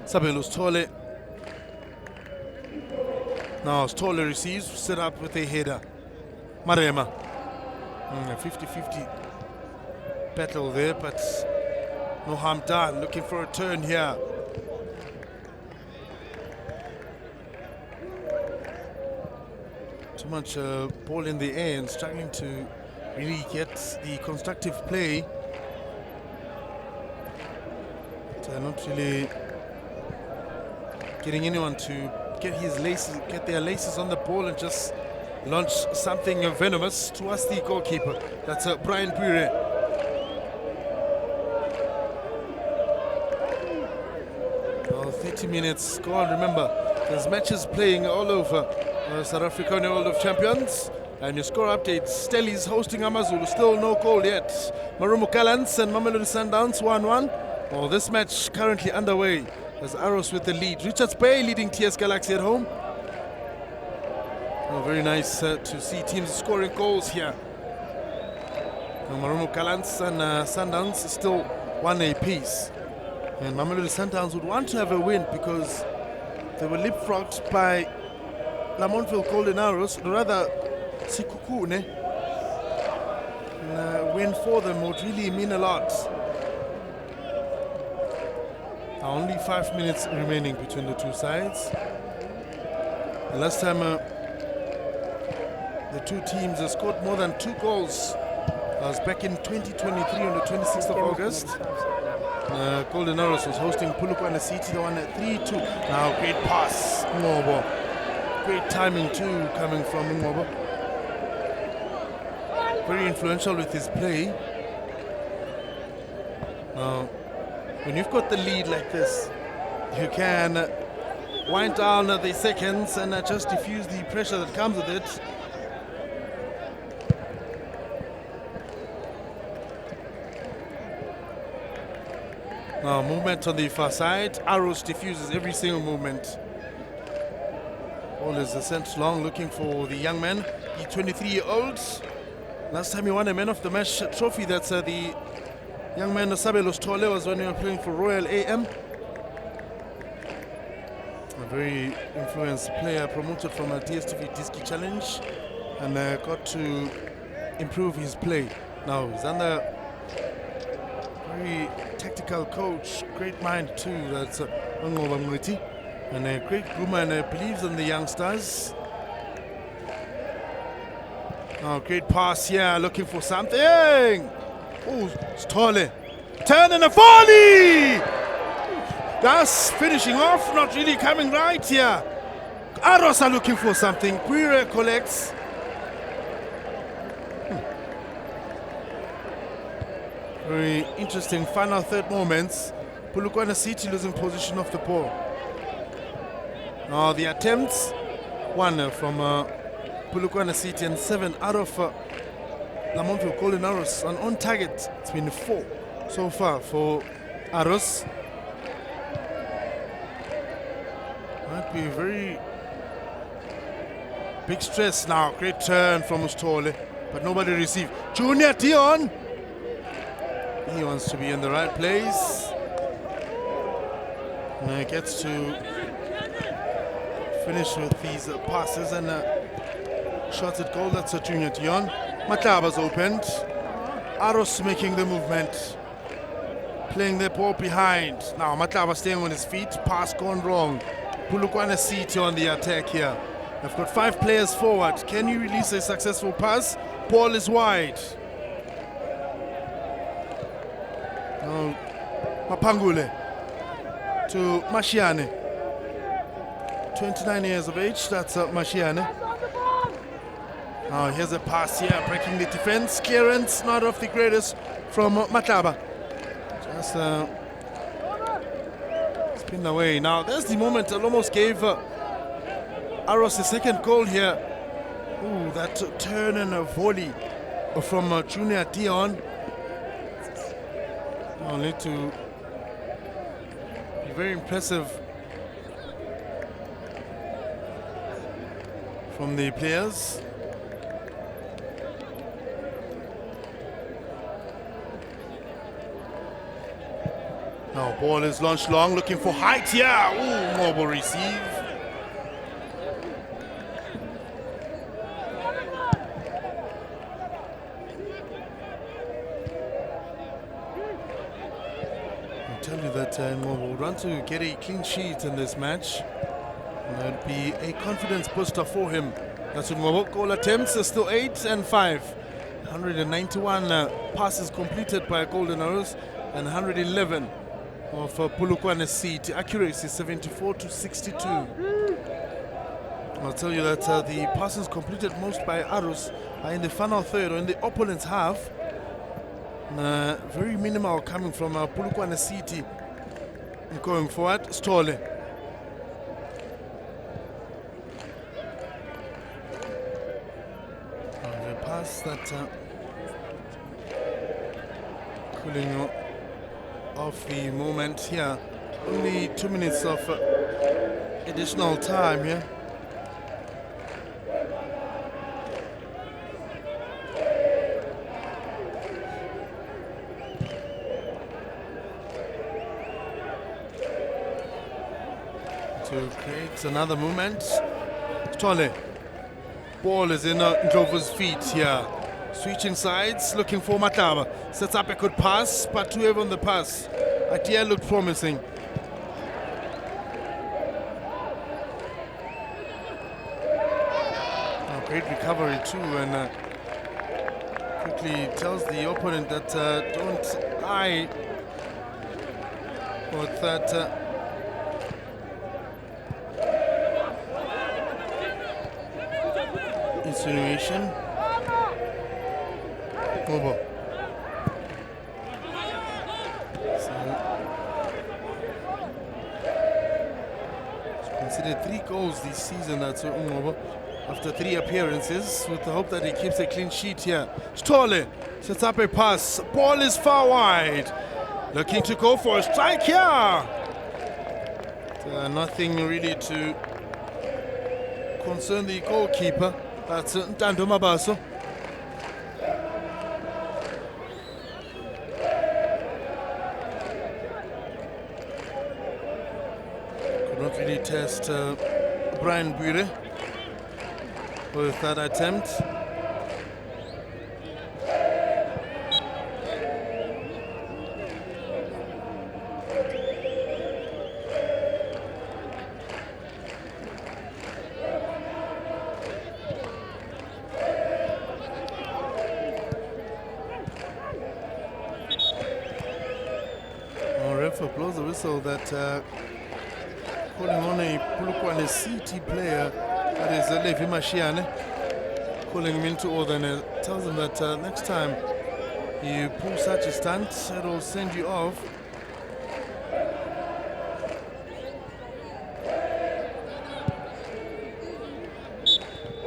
Sabelo Stole. Now Stole receives, set up with a header. Marema. 50-50 battle there, but no harm done. Looking for a turn here. Too much ball in the air and struggling to really get the constructive play. But, not really getting anyone to get their laces on the ball and just launch something venomous towards the goalkeeper. That's Brian Pure. 30 minutes gone. Remember, there's matches playing all over South Africa and the World of Champions. And your score update, Stelli's hosting AmaZulu, still no goal yet. Marumo Gallants and Mamelodi Sundowns 1-1. Well, this match currently underway as Arrows with the lead. Richards Bay leading TS Galaxy at home. Oh, very nice to see teams scoring goals here. Marumo Gallants and Sundowns still 1 apiece. And Mamelodi Sundowns would want to have a win because they were leapfrogged by Lamontville Golden Arrows, rather 6Polokwane. Win for them would really mean a lot. Only 5 minutes remaining between the two sides. The last time the two teams scored more than 2 goals was back in 2023 on the 26th of August. Golden Arrows was hosting Polokwane City, the one at 3-2. Now great pass, Ngobo. Great timing too coming from Ngobo. Very influential with his play. Now, when you've got the lead like this, you can wind down the seconds and just diffuse the pressure that comes with it. Now movement on the far side. Arrows diffuses every single movement. Ball is sent long, looking for the young man, the 23-year-old. Last time he won a Man of the Match trophy, that's the young man Sabelo Stole, was when he was playing for Royal AM. A very influenced player, promoted from a DSTV Diski Challenge, and got to improve his play. Now he's under very tactical coach, great mind too, that's Ngoba Mngwiti, and a great groomer, and believes in the youngsters. Oh, great pass here, looking for something. Oh, Stole. Turn and a volley! That's finishing off, not really coming right here. Arrows are looking for something. Quire collects. Very interesting final third moments. Polokwane City losing position of the ball. Now the attempts, 1 from Polokwane City and 7 out of Lamontville Golden Arrows. And on target, it's been 4 so far for Arrows. Might be a very big stress now. Great turn from Stole, but nobody received. Junior Dion. He wants to be in the right place. And he gets to finish with these passes and shots at goal. That's a Junior Dion. Matlaba's opened. Arrows making the movement. Playing the ball behind. Now Matlaba staying on his feet. Pass gone wrong. Polokwane City on the attack here. They've got 5 players forward. Can you release a successful pass? Ball is wide. Now Mapangule to Mashiane. 29 years of age, that's Mashiane. Now here's a pass here, breaking the defense. Clearance, not of the greatest from Matlaba. Just spin away. Now there's the moment that almost gave Arrows a second goal here. Ooh, that turn and a volley from Junior Dion. I'll need to be very impressive from the players. Now ball is launched long, looking for height here. Ooh, mobile receive. I'll tell you that Mobile will run to get a clean sheet in this match. And that'll be a confidence booster for him. That's what Mobile. Goal attempts are still 8 and 5. 191 passes completed by Golden Arrows and 111 of Polokwane seat. Accuracy 74 to 62. I'll tell you that the passes completed most by Arrows are in the final third or in the opponent's half. Very minimal coming from Polokwane City. Going forward, Stolle. The pass that cooling off the moment here. Only 2 minutes of additional time here. To create another movement. Stolle. Ball is in Ndlovu's feet here. Switching sides, looking for Mataba. Sets up a good pass, but too heavy on the pass. Idea looked promising. Oh, great recovery too, and quickly tells the opponent that don't eye with that. Insinuation. Mobile. Considered 3 goals this season at Mobile after 3 appearances, with the hope that he keeps a clean sheet here. Stolle sets up a pass. Ball is far wide. Looking to go for a strike here. Nothing really to concern the goalkeeper. That's Ntando Mabaso. Could not really test Brian Buire with that attempt. Blows the whistle that calling on a Polokwane City player, that is Levi Mashiane, calling him into order, and tells him that next time you pull such a stunt, it'll send you off.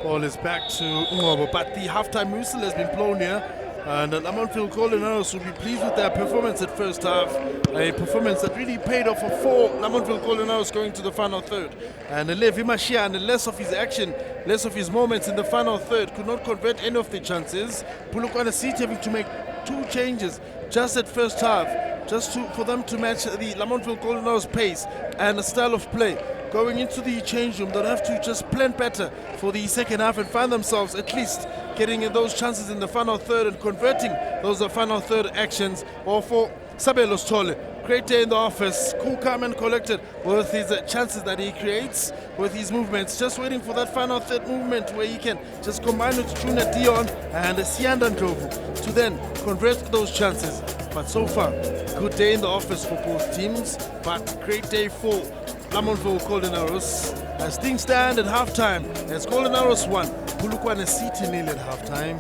Ball is back to Ngobo, but the halftime whistle has been blown here. And Lamontville Golden Arrows will be pleased with their performance at first half. A performance that really paid off for Lamontville Golden Arrows going to the final third. And Levi Mashiane, less of his action, less of his moments in the final third, could not convert any of the chances. Polokwane City having to make 2 changes just at first half, just for them to match the Lamontville Golden Arrows pace and style of play. Going into the change room, they'll have to just plan better for the second half and find themselves at least getting those chances in the final third and converting those final third actions. Or for Sabelo Stolle, great day in the office, cool, calm and collected with his chances that he creates, with his movements, just waiting for that final third movement where he can just combine with Junior Dion and Sianda Ndlovu to then convert those chances. But so far, good day in the office for both teams, but great day for Lamontville Golden Arrows. As things stand at halftime, as Golden Arrows 1, Polokwane City 0 at halftime.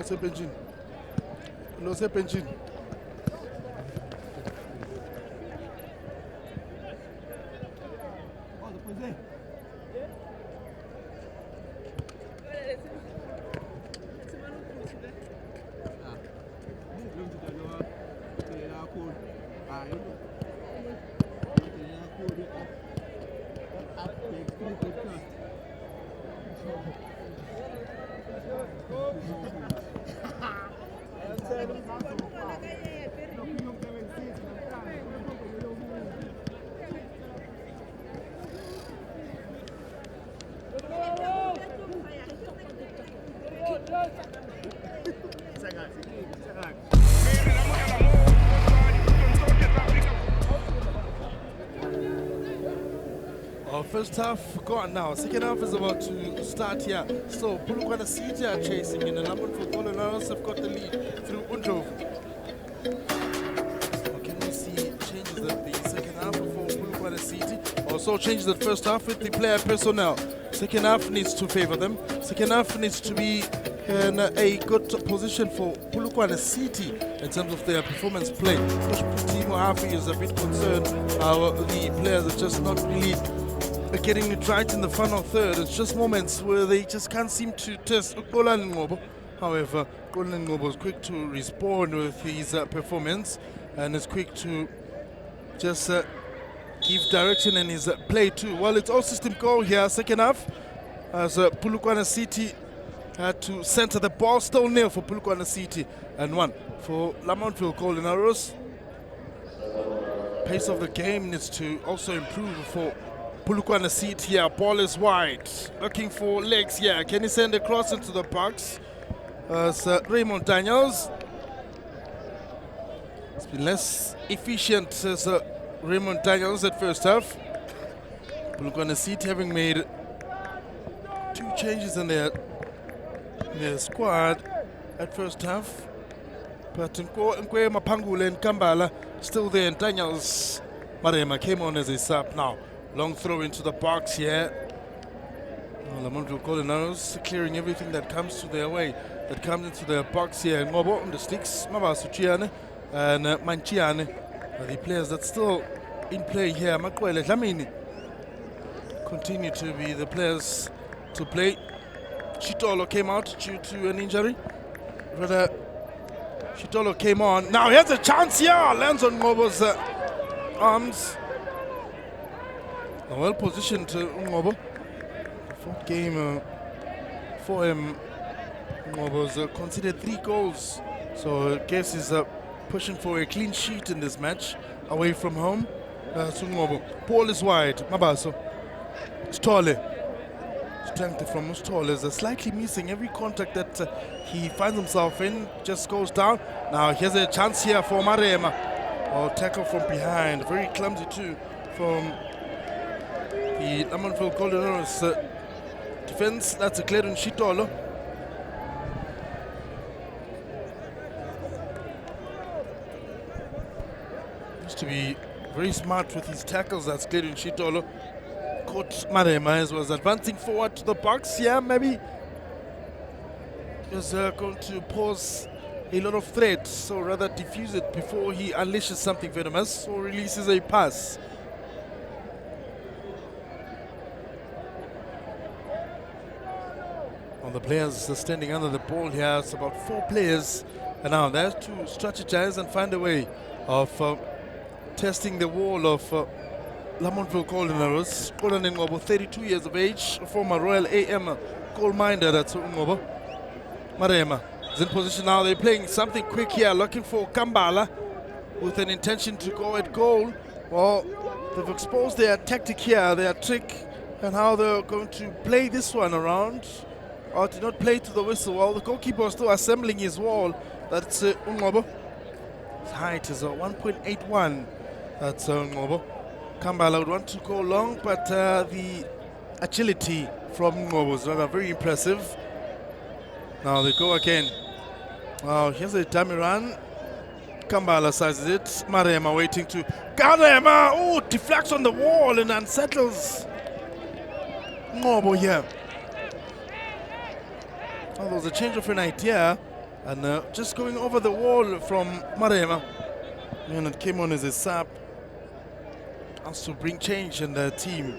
Sepenjin. No Sepenjin. First half gone now. Second half is about to start here. So Polokwane City are chasing in, and Lamontville Goldenarrows have got the lead through Undlovu. Can we see changes at the second half for Polokwane City? Also changes at first half with the player personnel. Second half needs to favor them. Second half needs to be in a good position for Polokwane City in terms of their performance play. Timo Hafi is a bit concerned how the players are just not really getting it right in the final third. It's just moments where they just can't seem to test Golden Ngobo. However, Golden Ngobo is quick to respond with his performance and is quick to just give direction in his play too. Well, it's all system go here, second half, as Polokwane City had to center the ball. Still nil for Polokwane City and 1 for Lamontville Goldenarrows. Pace of the game needs to also improve for Polokwane City here. Ball is wide, looking for legs here. Can he send a cross into the box? Raymond Daniels. It's been less efficient as Raymond Daniels at first half. Polokwane City having made 2 changes in their squad at first half. But Nkwe Mapangule and Kambala still there, and Daniels Marema came on as a sub now. Long throw into the box here. Lamontville Goldenarrows clearing everything that comes to their way, that comes into their box here. Ngobo on the sticks, Mabasu Chiane and Manchiane are the players that still in play here. Makwele Dlamini continue to be the players to play. Chitolo came out due to an injury. Rather, Chitolo came on. Now here's a chance here. Lands on Ngobo's arms. Well positioned Ngobo. Fourth game for him. Ngobo's considered 3 goals. So I guess he's pushing for a clean sheet in this match. Away from home. Ngobo. Ball is wide. Mabaso. Stole. Strength from Stole is slightly missing. Every contact that he finds himself in just goes down. Now here's a chance here for Marema. Oh, tackle from behind. Very clumsy too from the Lamontville Goldenarrows defense. That's a Clayton Shitolo. Used to be very smart with his tackles. That's Clayton Shitolo. Caught Marema as was advancing forward to the box. Yeah, maybe was going to pose a lot of threat, so rather diffuse it before he unleashes something venomous or releases a pass. All the players are standing under the ball here. It's about 4 players, and now they have to strategize and find a way of testing the wall of Lamontville Goldenarrows. Golden Ngobo, 32 years of age, former Royal AM goal minder. That's Ngobo. Marema is in position now. They're playing something quick here, looking for Kambala with an intention to go at goal. Well, they've exposed their tactic here, their trick, and how they're going to play this one around. Or to not play to the whistle. Well, the goalkeeper is still assembling his wall. That's Ngobo. His height is 1.81. That's Ngobo. Kambala would want to go long, but the agility from Ngobo is rather very impressive. Now they go again. Wow, here's a dummy run. Kambala sizes it. Marema waiting to... Marema! Oh, deflects on the wall and unsettles Ngobo here. Oh, there was a change of an idea And just going over the wall from Marema. And it came on as a sub. Also bring change in the team.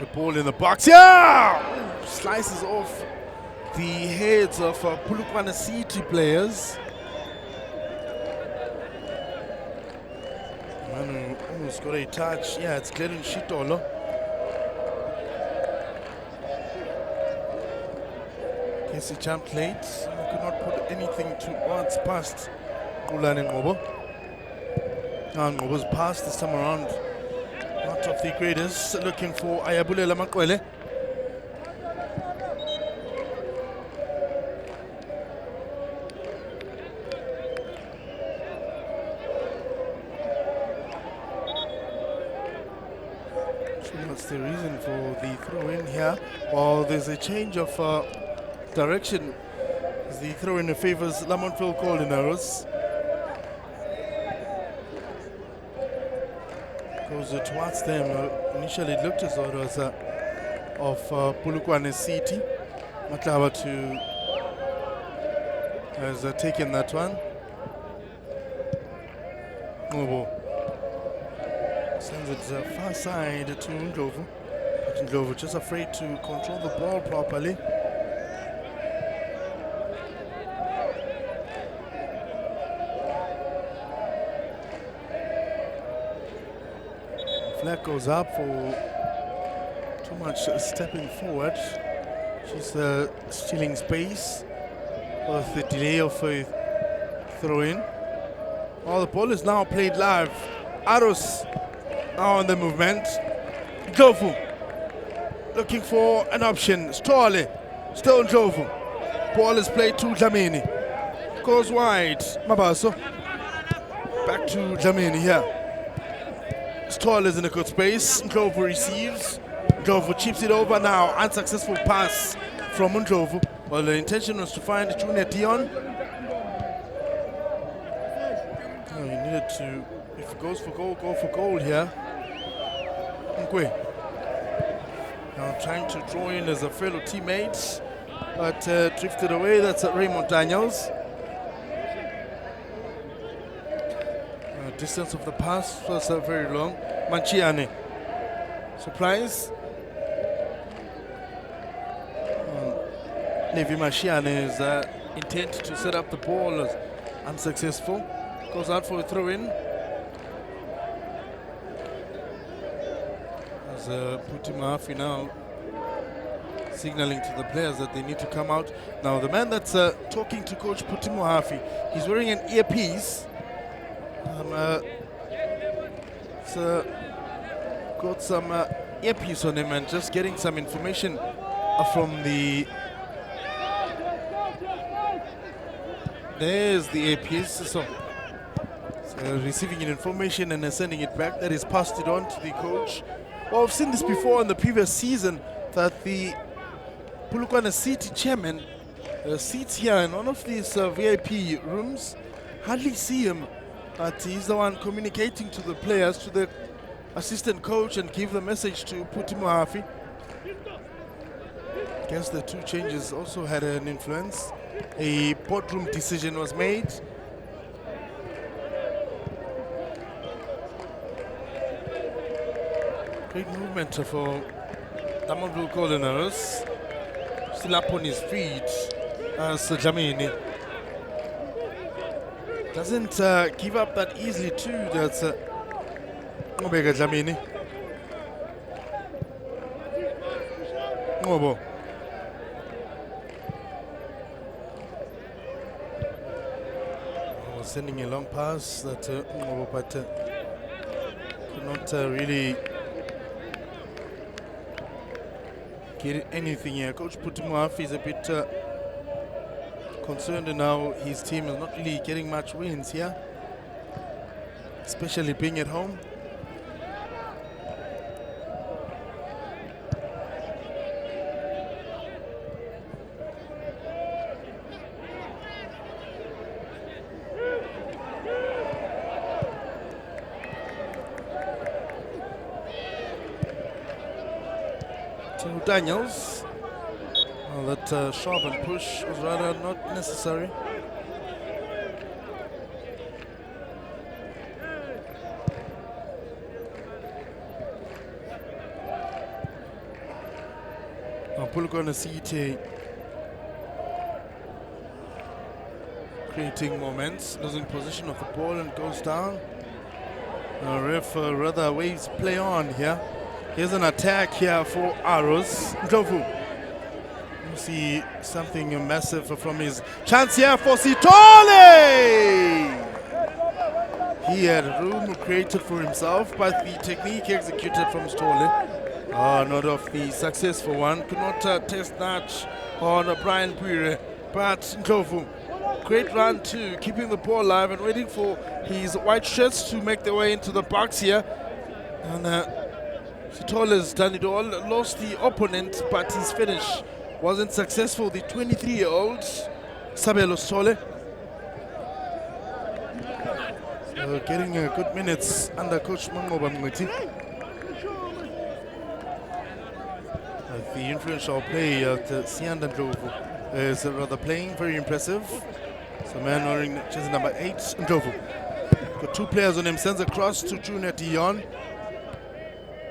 The ball in the box. Yeah! Slices off the heads of Polokwane City players. Manu almost got a touch. Yeah, it's Glenn Shitolo. Casey jumped late. Could not put anything towards past Kulani Ngobo. Ngobo's pass this time around. Not of the greatest. Looking for Ayabulela Makwele. What's the reason for the throw in here? Well, there's a change of direction. The throw in favors Lamontville Coordinators. Goes towards them. Initially it looked as though it was of Polokwane City. Matlaba has taken that one. Ngobo sends it far side to Ndlovu. But Ndlovu just afraid to control the ball properly. Flag goes up for too much stepping forward. She's stealing space with the delay of a throw-in. Well, the ball is now played live. Aros now on the movement. Ndlovu looking for an option. Stole. Still Ndlovu. Ball is played to Dlamini. Goes wide. Mabaso. Back to Dlamini here. Stall is in a good space. Ndlovu receives. Ndlovu chips it over now. Unsuccessful pass from Ndlovu. Well, the intention was to find Junior Dion. Oh, you needed to, if it goes for goal, go for goal here. Nkwe. Now trying to draw in as a fellow teammate, but drifted away. That's Raymond Daniels. Distance of the pass was very long. Manchiane supplies. Levi Manchiane's intent to set up the ball is unsuccessful. Goes out for a throw-in. As Putimafi now signaling to the players that they need to come out. Now the man that's talking to Coach Putimafi, he's wearing an earpiece. Got some earpiece on him and just getting some information from the. There's the earpiece. So receiving information and sending it back. That is passed it on to the coach. Well, I've seen this before in the previous season that the Polokwane City chairman sits here in one of these VIP rooms. Hardly see him. But he's the one communicating to the players, to the assistant coach, and give the message to Putimahafi. Guess the two changes also had an influence. A boardroom decision was made. Great movement for Lamontville Coordinators. Still up on his feet as Dlamini. Doesn't give up that easily too. That's Ngobeka Dlamini. Ngobo. Sending a long pass that Ngobo, but could not really get anything here. Coach Putimahafi is a bit concerned now. His team is not really getting much wins here, especially being at home. To Daniels. Well, that shove and push was rather not necessary. Polokwane City creating moments, losing possession of the ball and goes down. Ref rather waves play on here. Here's an attack here for Arrows. Ndlovu. You see something massive from his chance here for Sithole. He had room created for himself, but the technique executed from Sithole, not of the successful one. Could not test that on Brian Puire, but Ndlovu. Great run too, keeping the ball alive and waiting for his white shirts to make their way into the box here. And Sithole has done it all, lost the opponent, but his finish wasn't successful. The 23-year-old Sabelo Sithole getting good minutes under Coach Mangoba Mngwiti. The influential play at Sianda Ndlovu is rather playing very impressive. So man wearing jersey number 8, Ndlovu. Got two players on him, sends across to Junior Dion.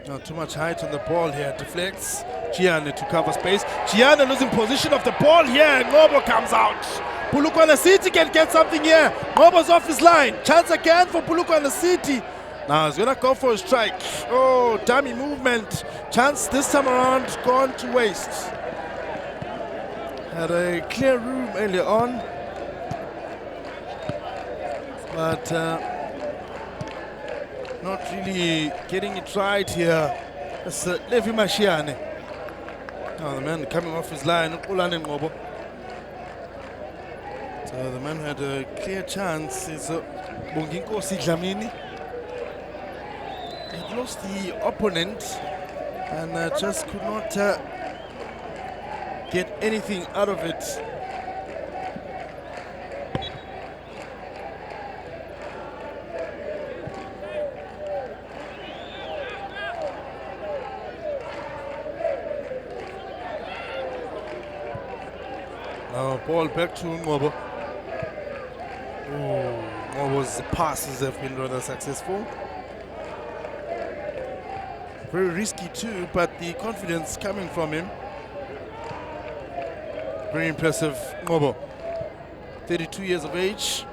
Not too much height on the ball here, deflects. Gianni to cover space. Gianni losing position of the ball here. Ngobo comes out. Polokwane City can get something here. Ngobo's off his line. Chance again for Polokwane City. Now he's gonna go for a strike. Oh, dummy movement. Chance this time around gone to waste. Had a clear room earlier on, but not really getting it right here. That's Levi Mashiane. Now the man coming off his line, Ulane Ngobo. So the man had a clear chance. It's Bonginkosi Dlamini. He lost the opponent and just could not get anything out of it. Now ball back to Ngobo. Ngobo's passes have been rather successful. Very risky too, but the confidence coming from him. Very impressive, Ngobo. 32 years of age.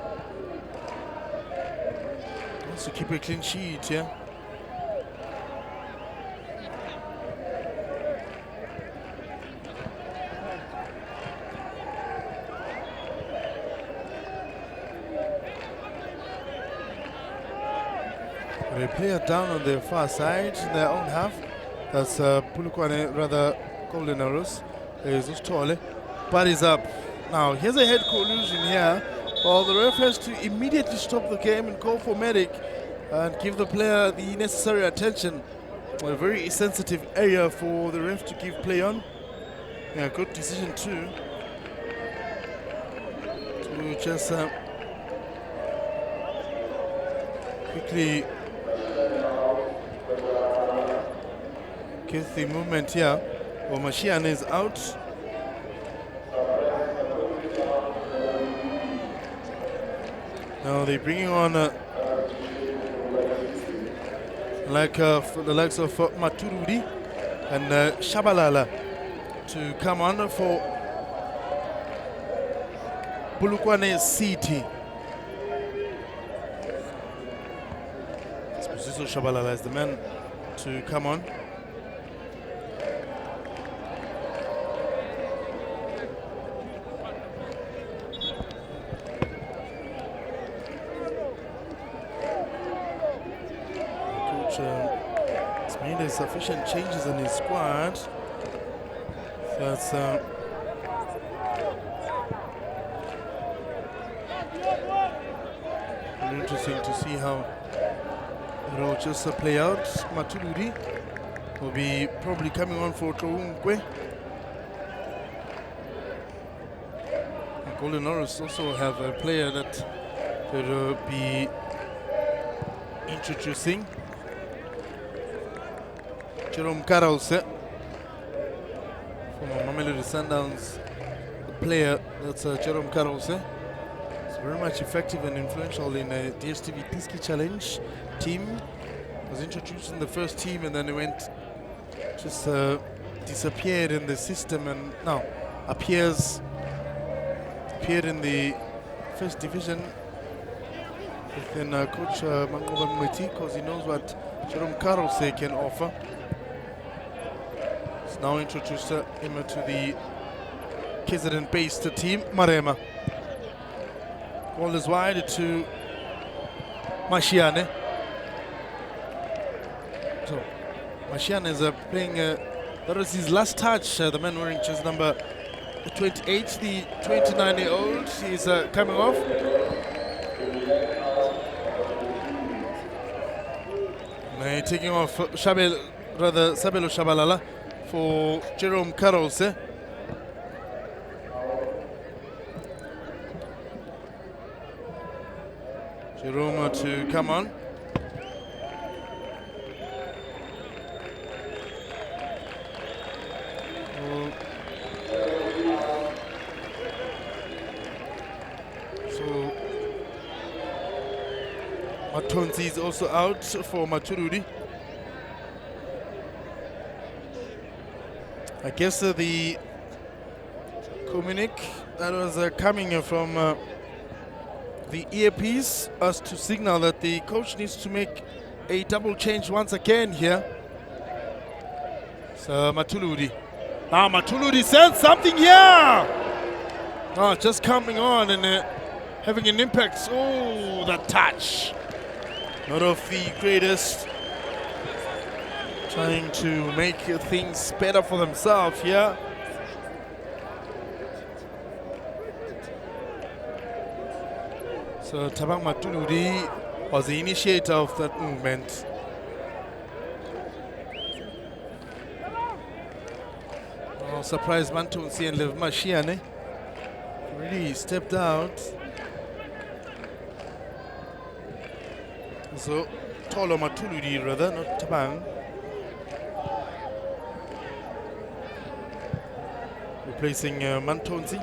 Wants to keep a clean sheet, yeah. A player down on the far side, in their own half. That's Polokwane, rather Golden Arrows. Is Sithole. Bodies up. Now, here's a head collusion here. Well, the ref has to immediately stop the game and call for medic and give the player the necessary attention. A very sensitive area for the ref to give play on. Yeah, good decision too. To just quickly get the movement here. Well, Mashiane is out. Now they're bringing on like the likes of Maturudi and Shabalala to come on for Polokwane City. Spusiso Shabalala is the man to come on. He's made sufficient changes in his squad. That's interesting to see how it will just play out. Matuluri will be probably coming on for Tounkwe. Golden Norris also have a player that will be introducing. Jerome Karause from Mamelodi Sundowns player, that's Jerome Karose. He's very much effective and influential in DSTV Tiski Challenge team. Was introduced in the first team and then he went, just disappeared in the system and now appeared in the first division within coach Mangoba Mweti, because he knows what Jerome Karose can offer. He's now introduced him to the KZN-based team, Marema. Ball is wide to Mashiane. So, Mashiane is playing, that was his last touch, the man wearing jersey number 28, the 29-year-old. He's coming off. Taking off Sabelo Shabalala for Jerome Karose. Jerome to come on. So Matonzi is also out for Maturudi. I guess the communique that was coming from the earpiece as to signal that the coach needs to make a double change once again here. So Matuludi. Now Matuludi sends something here. Oh, just coming on and having an impact. Oh, that touch. Not of the greatest. Trying to make things better for themselves here. So Tabang Matuludi was the initiator of that movement. Oh, surprise Mantunsi and Lev Mashiane really stepped out. So Tolo Matuludi rather, not Tabang. Replacing Mantonzi.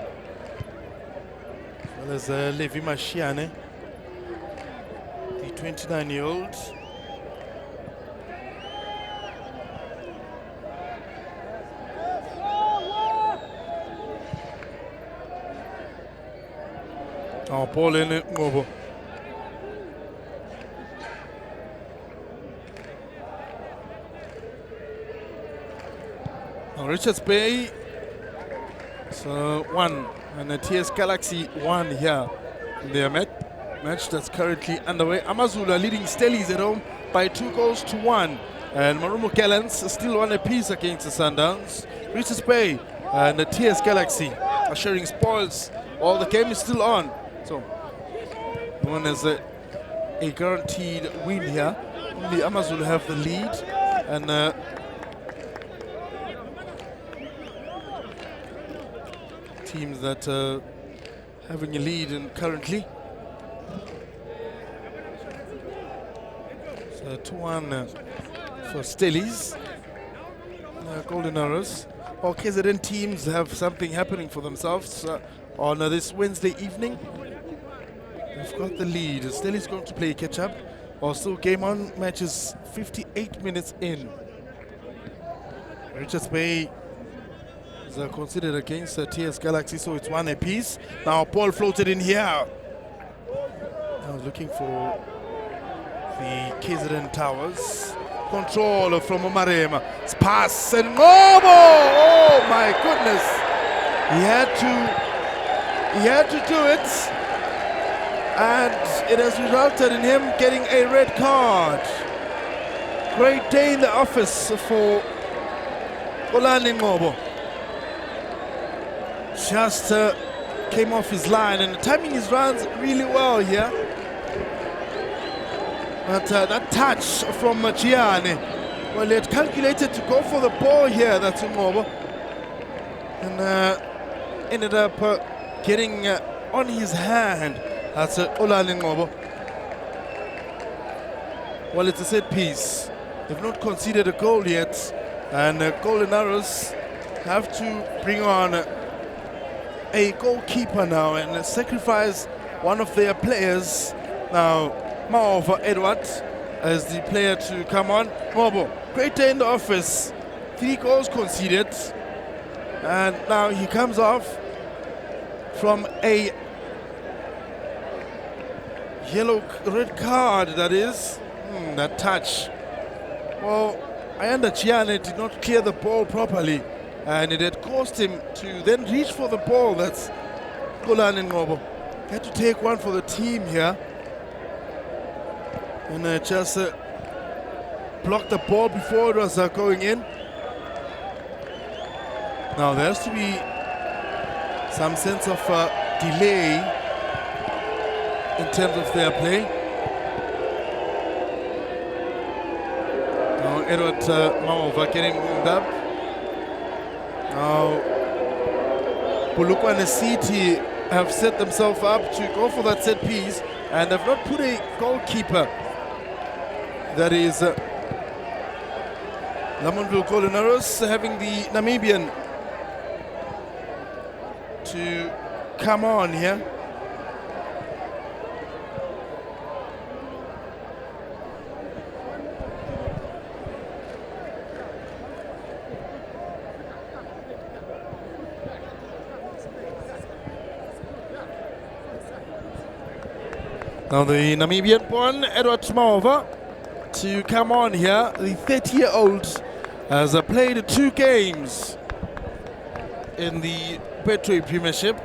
Well as Levi Mashiane, the 29-year-old. Oh, ball in it, Mobo. Now Richards Bay. So 1 and the TS Galaxy 1 here in their match that's currently underway. Amazulu leading Stellies at home by 2-1. And Marumo Gallants still 1 apiece against the Sundowns. Richards Bay and the TS Galaxy are sharing spoils while the game is still on. So one has a guaranteed win here. Only Amazulu have the lead and teams that are having a lead in currently. So 2-1 for Stellies. Golden Arrows. All KZN teams have something happening for themselves on this Wednesday evening. They've got the lead. Stellies going to play catch up. Also game on, matches 58 minutes in. Richards Bay is considered against TS Galaxy, so it's 1 apiece. Now ball floated in here. I was looking for the KZN Towers. Control from Marema. It's pass and Mobo! Oh my goodness! He had to do it, and it has resulted in him getting a red card. Great day in the office for Olani Mobo. Just came off his line and timing his runs really well here. But that touch from Gianni, well, he had calculated to go for the ball here, that's Umobo. And ended up getting on his hand. That's Olani Ngobo. Well, it's a set piece. They've not conceded a goal yet. And Golden Arrows have to bring on a goalkeeper now and sacrifice one of their players. Now, Maova Edward as the player to come on. Mobo, great day in the office. 3 goals conceded. And now he comes off from a red card, that is. That touch. Well, Ayanda Chiane did not clear the ball properly, and it had caused him to then reach for the ball. That's Kolani Ngobo. Had to take one for the team here. And just blocked the ball before it was going in. Now there has to be some sense of delay in terms of their play. Now Edward Maova getting warmed up. Now Polokwane City have set themselves up to go for that set piece, and they've not put a goalkeeper. That is Lamontville Colineros having the Namibian to come on here. Now the Namibian one, Edward Maova, to come on here. The 30-year-old has played 2 games in the Betway Premiership,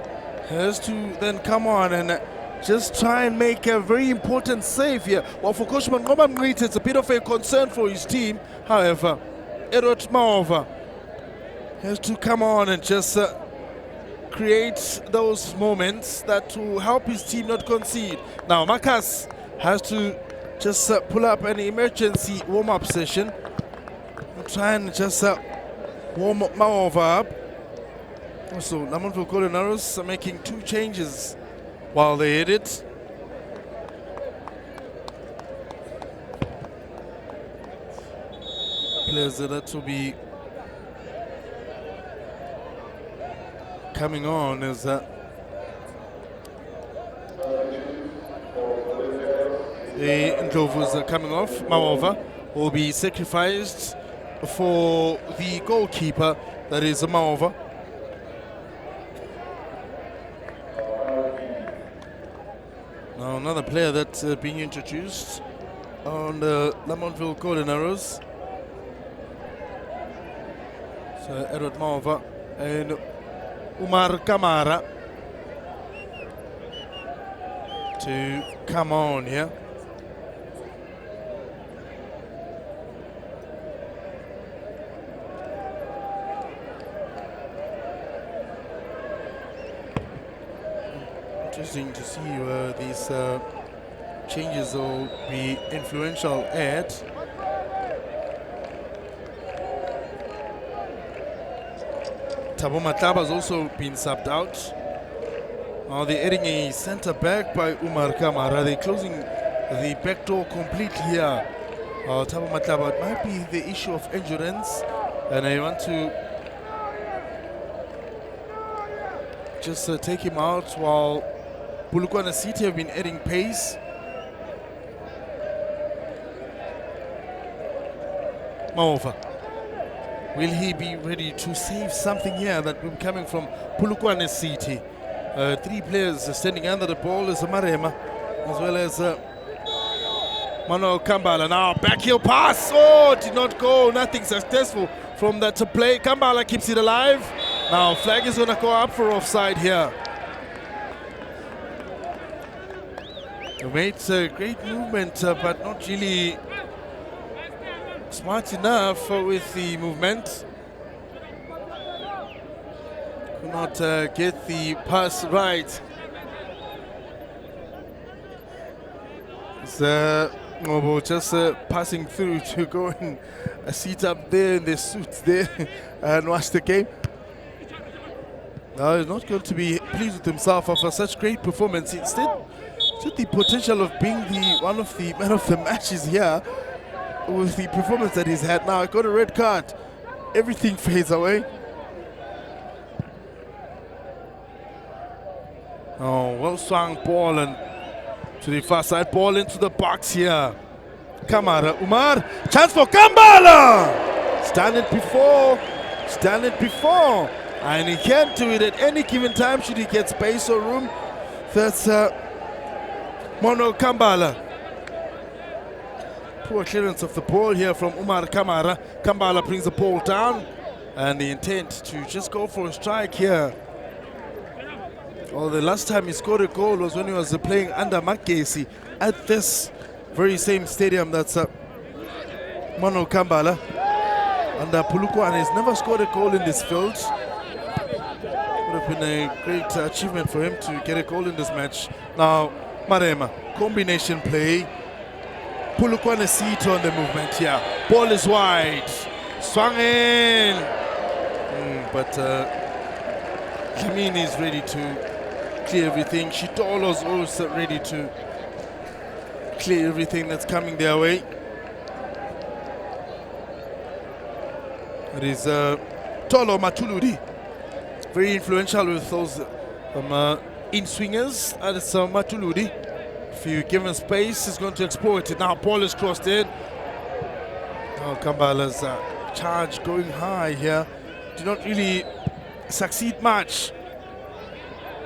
has to then come on and just try and make a very important save here. Well, for Coach Mangoba Mngqiti, it's a bit of a concern for his team. However, Edward Maova has to come on and just create those moments that will help his team not concede. Now, Marcus has to just pull up an emergency warm-up session and try and just warm Maova up. Also, Lamontville Colineros are making 2 changes while they hit it. Players that will be coming on is the Ndlovus are coming off. Maova will be sacrificed for the goalkeeper, that is Maova. Now another player that's being introduced on the Lamontville Colineros. So Edward Maova and Umar Kamara to come on here. Interesting to see where these changes will be influential at. Thabo Matlaba has also been subbed out. Now they're adding a centre back by Umar Kamara. They're closing the back door completely here. Thabo Matlaba, it might be the issue of endurance, and I want to just take him out while Polokwane City have been adding pace. Maova, will he be ready to save something here that will be coming from Polokwane City? 3 players standing under the ball is Marema, as well as Manuel Kambala. Now back heel pass, did not go, nothing successful from that play. Kambala keeps it alive. Now flag is going to go up for offside here. He made a great movement, but not really smart enough with the movement. Could not get the pass right. It's just passing through to go and sit up there in the suits there and watch the game. He's not going to be pleased with himself after such great performance. Instead, the potential of being one of the men of the matches here with the performance that he's had. Now, I got a red card. Everything fades away. Oh, well swung ball and to the far side, ball into the box here. Kamara, Umar, chance for Kambala! Stand it before. And he can do it at any given time should he get space or room. That's Mono Kambala. Poor clearance of the ball here from Umar Kamara. Kambala brings the ball down and the intent to just go for a strike here. Well, the last time he scored a goal was when he was playing under Makesi at this very same stadium. That's Mono Kambala. Under Polokwane has never scored a goal in this field. Would have been a great achievement for him to get a goal in this match. Now, Marema, combination play. Polokwane seat on the movement here. Ball is wide. Swung in. But Dlamini is ready to clear everything. Shitolo's also ready to clear everything that's coming their way. It is Tolo Matuludi. Very influential with those in-swingers. That is Matuludi. If you give him space, he's going to exploit it. Now ball is crossed in. Oh, Kambala's charge going high here. Did not really succeed much.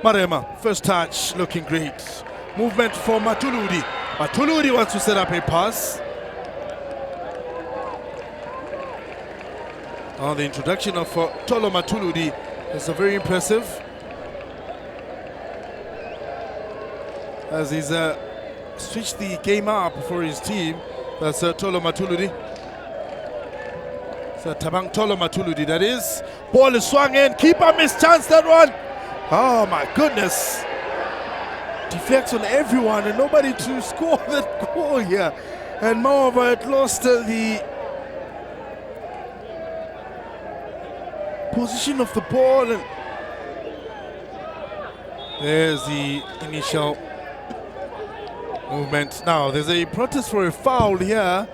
Marema, first touch, looking great. Movement for Matuludi. Matuludi wants to set up a pass. The introduction of Tolo Matuludi is very impressive. As he's switched the game up for his team. That's Tolo Matuludi. So Tabang Tolo Matuludi, that is. Ball is swung in. Keeper missed chance, that one. Oh my goodness. Deflects on everyone and nobody to score that goal here. And moreover, it lost the position of the ball. And there's the initial movement. Now there's a protest for a foul here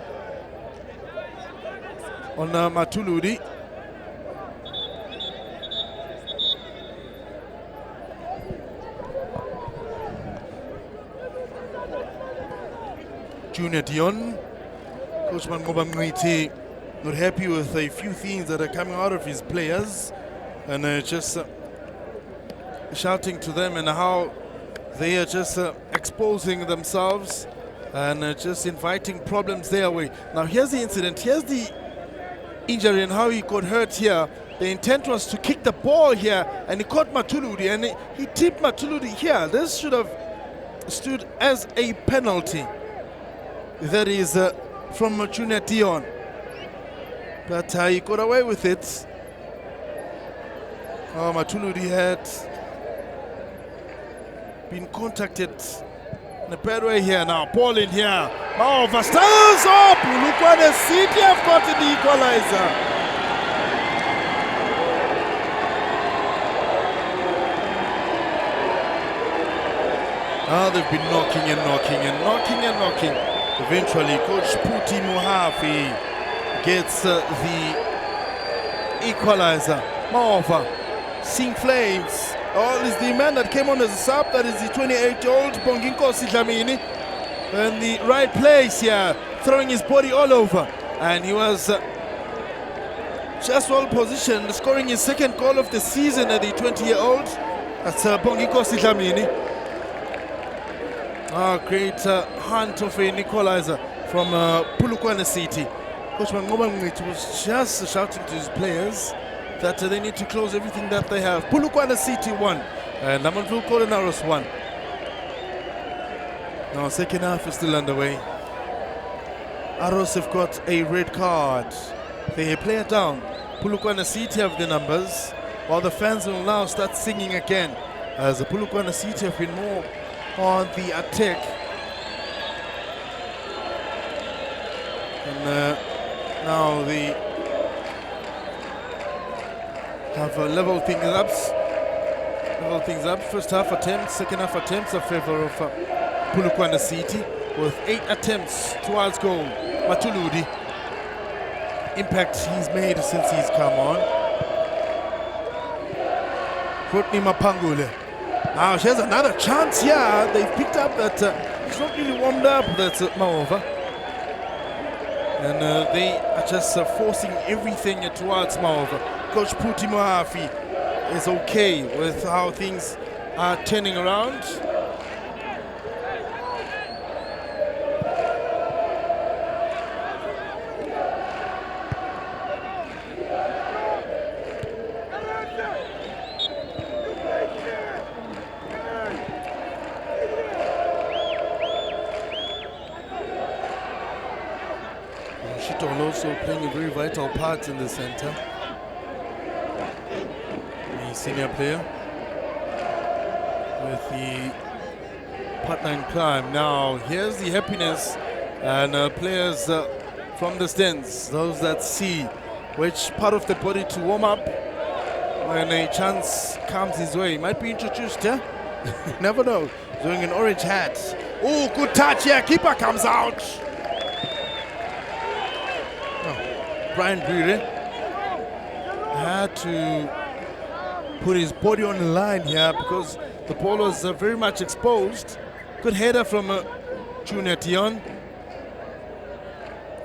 on Matuludi. Junior Dion, Coach Mangoba Mwiti, not happy with a few things that are coming out of his players, and just shouting to them and how they are just exposing themselves and just inviting problems their way. Now here's the incident, here's the injury and how he got hurt here. The intent was to kick the ball here and he caught Matuludi and he tipped Matuludi here. This should have stood as a penalty. That is from Junior Dion. But he got away with it. Oh, Matuludi had been contacted in a bad way here. Now ball in here. Oh, Vastas! Oh, Polokwane City have gotten the equalizer. They've been knocking and knocking and knocking and knocking. Eventually, Coach Puti Mohafi gets the equalizer. Moreover, Sing Flames. Oh, is the man that came on as a sub. That is the 28-year-old Bonginkosi Dlamini. In the right place here, throwing his body all over. And he was just well positioned, scoring his second goal of the season at the 20-year-old. That's Bonginkosi Dlamini. Great hunt of an equalizer from Polokwane City. Coach Mangoba was just shouting to his players that they need to close everything that they have. Polokwane City won, and Lamontville Coronaros won. Now second half is still underway. Aros have got a red card. They play it down. Polokwane City have the numbers, while the fans will now start singing again, as the Polokwane City have been more on the attack. And now they have leveled things up. First half attempts, second half attempts in favor of Polokwane City, with 8 attempts towards goal. Matuludi, impact he's made since he's come on. Rodney Mapangule. Now here's another chance here. They've picked up that he's not really warmed up. That's Maova. And they are just forcing everything towards Maova. Coach Puti Mohafi is okay with how things are turning around. Also playing a very vital part in the center. The senior player with the partner in crime. Now here's the happiness and players from the stands, those that see which part of the body to warm up when a chance comes his way. Might be introduced, yeah? Never know. Wearing an orange hat. Oh, good touch here. Keeper comes out. Brian Breere had to put his body on the line here because the ball was very much exposed. Good header from Junior Dion.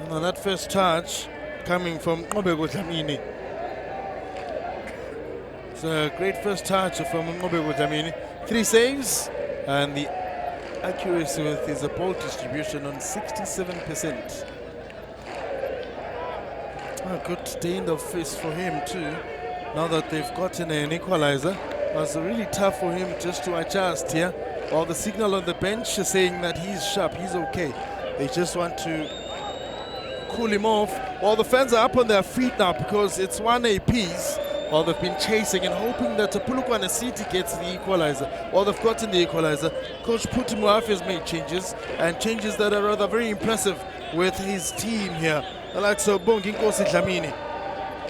And on that first touch coming from Ngobeko Dlamini. It's a great first touch from Ngobeko Dlamini. 3 saves and the accuracy with his ball distribution on 67%. A good day in the face for him too. Now that they've gotten an equalizer, it was really tough for him just to adjust here. While the signal on the bench is saying that he's sharp, he's okay. They just want to cool him off. While the fans are up on their feet now because it's 1 apiece. While they've been chasing and hoping that Polokwane City gets the equalizer. While they've gotten the equalizer, Coach Puti Mohafi has made changes, and changes that are rather very impressive with his team here. Like so, Bongi Nkosi Dlamini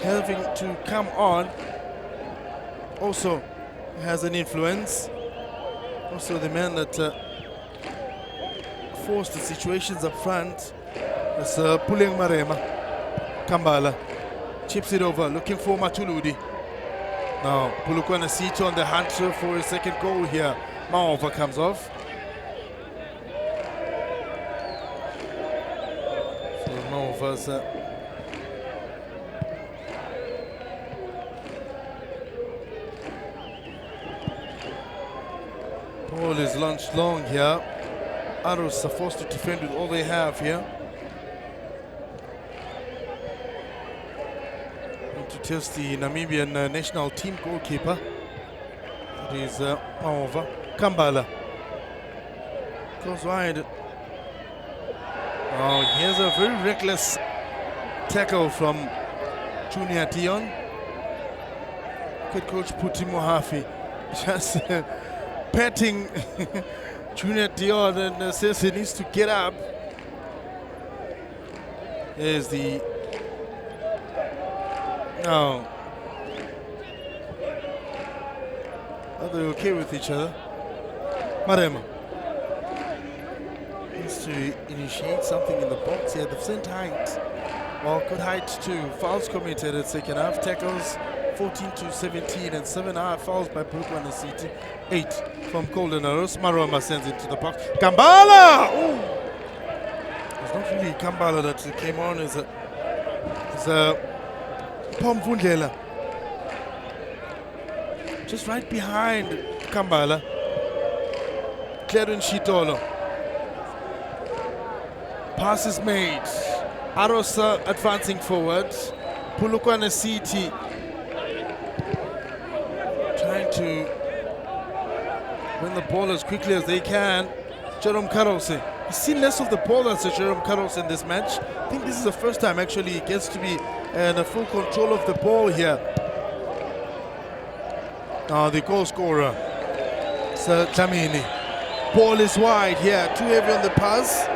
having to come on also has an influence. Also the man that forced the situations up front is Puleng Marema. Kambala chips it over, looking for Matuludi. Now Polokwane City on the hunt for a second goal here. Maova comes off. Maova's ball is launched long here. Arrows are forced to defend with all they have here. And to test the Namibian national team goalkeeper. It is Maova. Kambala goes wide. Oh, here's a very reckless tackle from Junior Dion. Good coach Puti Mohafi just patting Junior Dion and says he needs to get up. There's the... Oh. Are they okay with each other? Marema needs to initiate something in the box here. They've sent height. Well, good height too. Fouls committed at second half. Tackles 14-17 and 7 fouls by Polokwane City. 8 from Golden Arrows. Maroma sends it to the box. Kambala! Ooh. It's not really Kambala that came on. It's a Pomvundlela. Just right behind Kambala. Clarence Shitolo. Pass is made. Arosa advancing forward. Polokwane City trying to win the ball as quickly as they can. Jerome Karose. He's seen less of the ball than Jerome Karose in this match. I think this is the first time actually he gets to be in full control of the ball here. Now the goal scorer, Sir Dlamini. Ball is wide here, too heavy on the pass.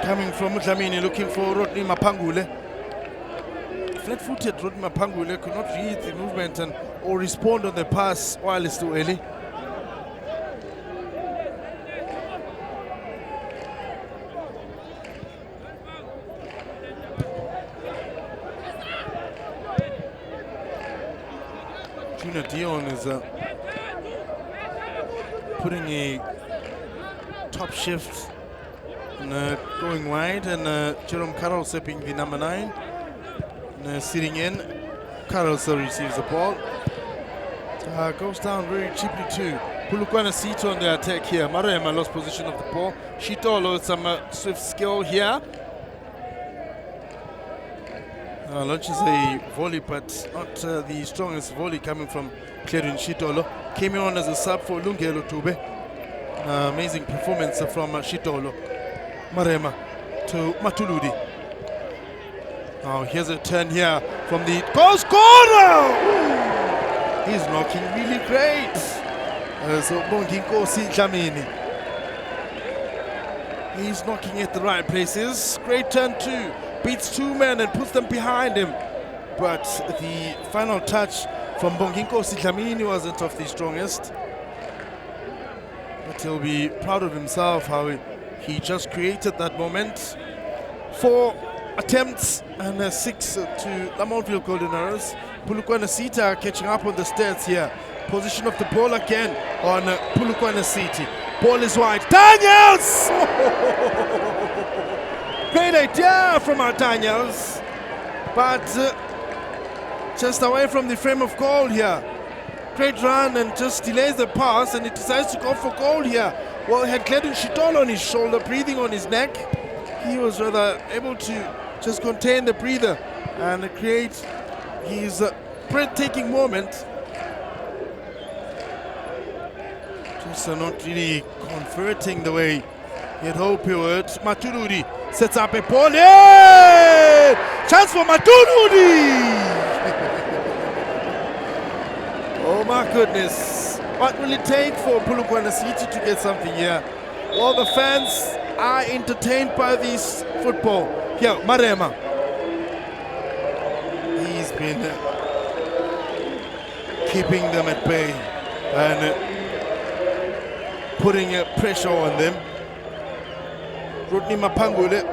Coming from Dlamini, looking for Rodney Mapangule. Flat-footed Rodney Mapangule could not read the movement or respond on the pass while it's too early. Junior Dion is putting a top shift and going wide, and Jerome Carlos being the number 9 and sitting in. Carlos receives the ball. Goes down very cheaply too. Polokwane City on the attack here. Marema lost position of the ball. Shitolo with some swift skill here. Launches a volley, but not the strongest volley coming from Clerin Shitolo. Came on as a sub for Lungelo Tube. Amazing performance from Shitolo. Marema to Matuludi. Now here's a turn here from the goal scorer! He's knocking really great. So Bonginkosi Dlamini. He's knocking at the right places. Great turn too. Beats 2 men and puts them behind him. But the final touch from Bonginkosi Dlamini wasn't of the strongest. But he'll be proud of himself how he just created that moment. 4 attempts and 6 to Lamontville Golden Arrows. Polokwane City are catching up on the stats here. Position of the ball again on Polokwane City. Ball is wide. Daniels! Great idea from our Daniels. But just away from the frame of goal here. Great run and just delays the pass, and he decides to go for goal here. Well, he had Clayton Shitolo on his shoulder, breathing on his neck. He was rather able to just contain the breather and create his breathtaking moment. Just not really converting the way he had hoped he would. Matuludi sets up a ball. Yeah! Chance for Matuludi! Oh my goodness. What will it take for Polokwane City to get something here? All the fans are entertained by this football. Here, Marema. He's been keeping them at bay and putting pressure on them. Rodney Mapangule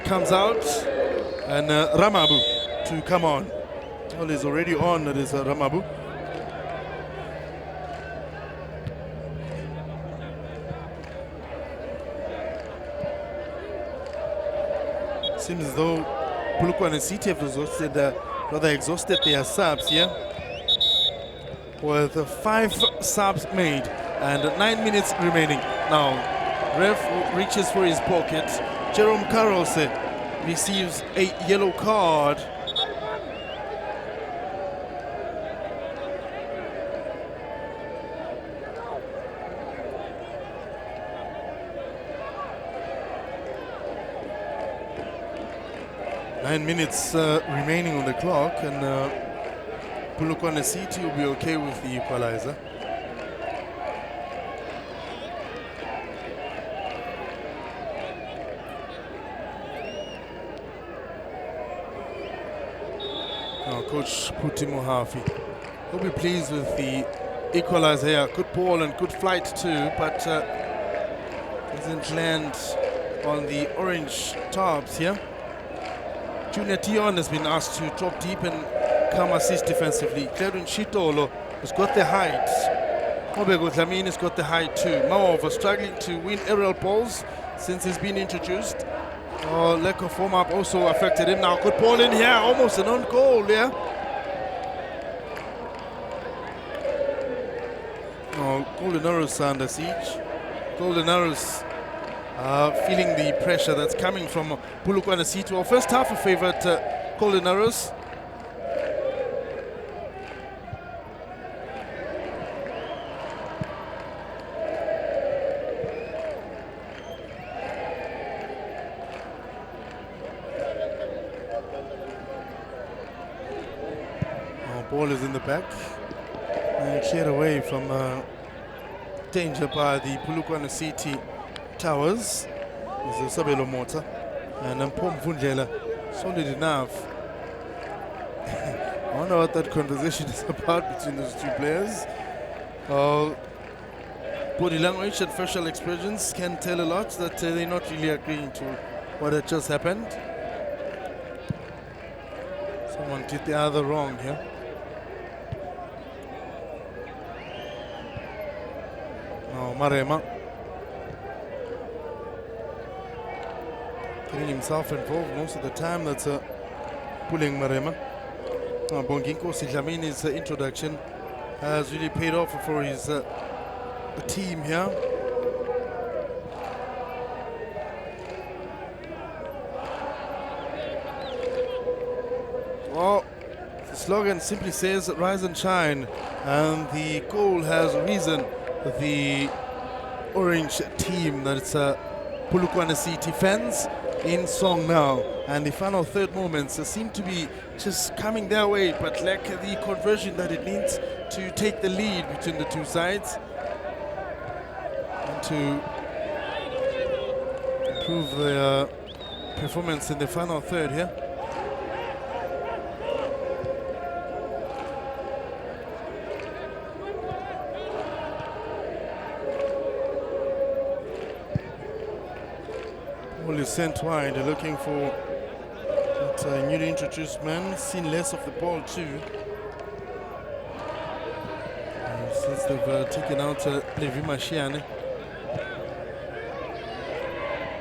comes out, and Ramabu to come on. Well, he's already on, that is Ramabu. Seems as though Polokwane City have rather exhausted their subs here. With 5 subs made and 9 minutes remaining. Now, ref reaches for his pocket. Jerome Carlos receives a yellow card. Nine minutes remaining on the clock, and Polokwane City will be okay with the equalizer. Now Coach Puti Mohafi will be pleased with the equalizer here. Good ball and good flight too, but doesn't land on the orange tops here. Junior Tion has been asked to drop deep and come assist defensively. Clerin Shitolo has got the height. Obego Dlamini has got the height too. Maova struggling to win aerial balls since he's been introduced. Lack of warm-up also affected him. Now good ball in here, almost an own goal there. Golden Arrows are under siege. Golden Arrows feeling the pressure that's coming from Polokwane City. Well, first half a favourite Golden Arrows. Ball is in the back and cleared away from danger by the Polokwane City towers. There's a Sabelo Mota and Mpom Vundlela, solid enough. I wonder what that conversation is about between those two players. Body language and facial expressions can tell a lot that they're not really agreeing to what had just happened. Someone did the other wrong here. Now Marema getting himself involved most of the time. That's pulling Marema. Bonginkosi Dlamini's introduction has really paid off for his team here. Well, the slogan simply says rise and shine, and the goal has risen the orange team. That's Polokwane City fans in song now, and the final third moments seem to be just coming their way, but lack the conversion that it needs to take the lead between the two sides and to improve their performance in the final third here. Ball is sent wide, looking for that newly introduced man, seen less of the ball too. Since they've taken out Levi Mashiane.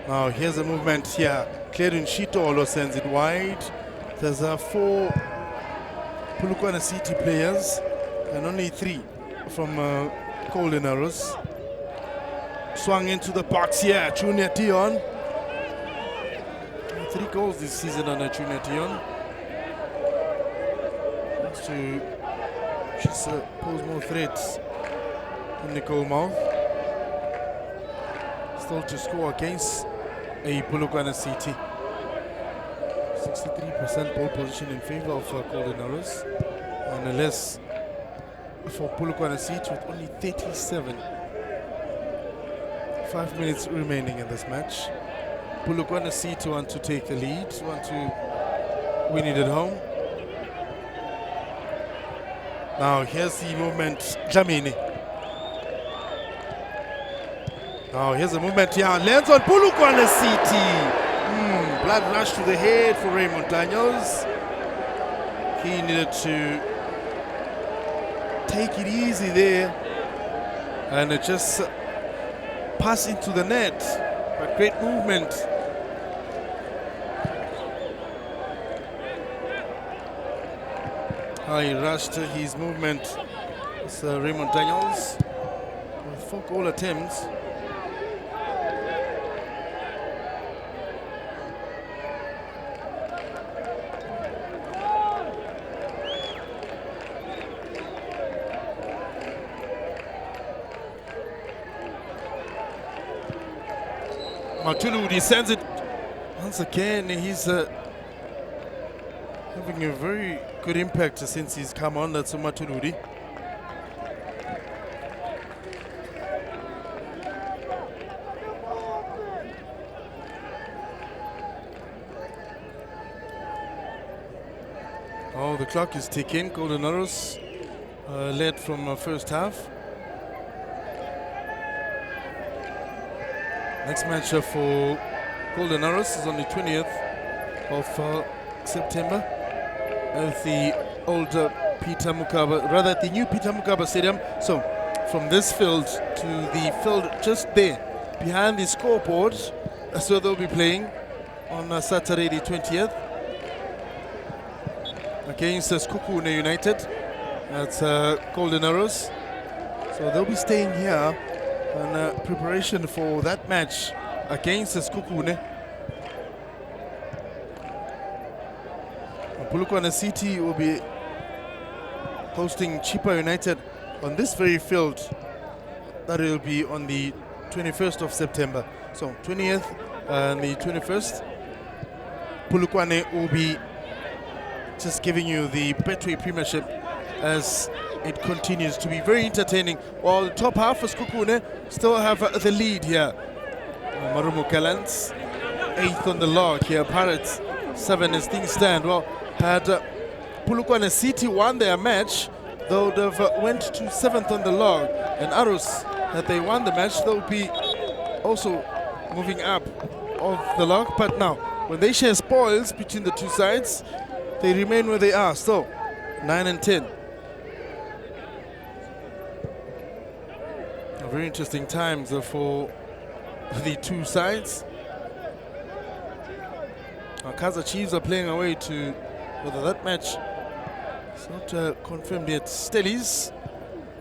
Now here's a movement here. Clearing Shitolo sends it wide. There's 4 Polokwane City players and only 3 from Golden Arrows. Swung into the box here, Junior Dion. 3 goals this season on a Junior Dion. Wants to just pose more threats in the goal mouth. Still to score against a Polokwane City. 63% ball position in favor of Golden Arrows, and less for Polokwane City with only 37. 5 minutes remaining in this match. Polokwane City want to take the lead, want to win it at home. Now here's the movement, Dlamini. Now here's the movement here, lands on Polokwane City. Blood rush to the head for Raymond Daniels. He needed to take it easy there and just pass into the net. But great movement. He rushed his movement. It's Raymond Daniels with 4 goal attempts. Matuludi sends it once again. He's having a very good impact since he's come on. That's Matuludi. Oh, the clock is ticking. Golden Arrows led from first half. Next match for Golden Arrows is on the 20th of September at the old Peter Mukaba, rather at the new Peter Mukaba Stadium. So from this field to the field just there behind the scoreboard, that's where they'll be playing on Saturday the 20th against 6Polokwane United. That's Golden Arrows. So they'll be staying here in preparation for that match against 6Polokwane. Polokwane City will be hosting Chipa United on this very field. That will be on the 21st of September. So 20th and the 21st. Polokwane will be just giving you the Betway Premiership as it continues to be very entertaining. While the top half of 6Polokwane still have the lead here. Marumo Gallants, 8th on the log here. Pirates 7 as things stand. Well, had Polokwane City won their match, though they've went to 7th on the log. And Arrows, had they won the match, they'll be also moving up of the log. But now, when they share spoils between the two sides, they remain where they are. So, 9 and 10. A very very interesting times for the two sides. Kaizer Chiefs are playing away to whether that match is not confirmed yet. Stellies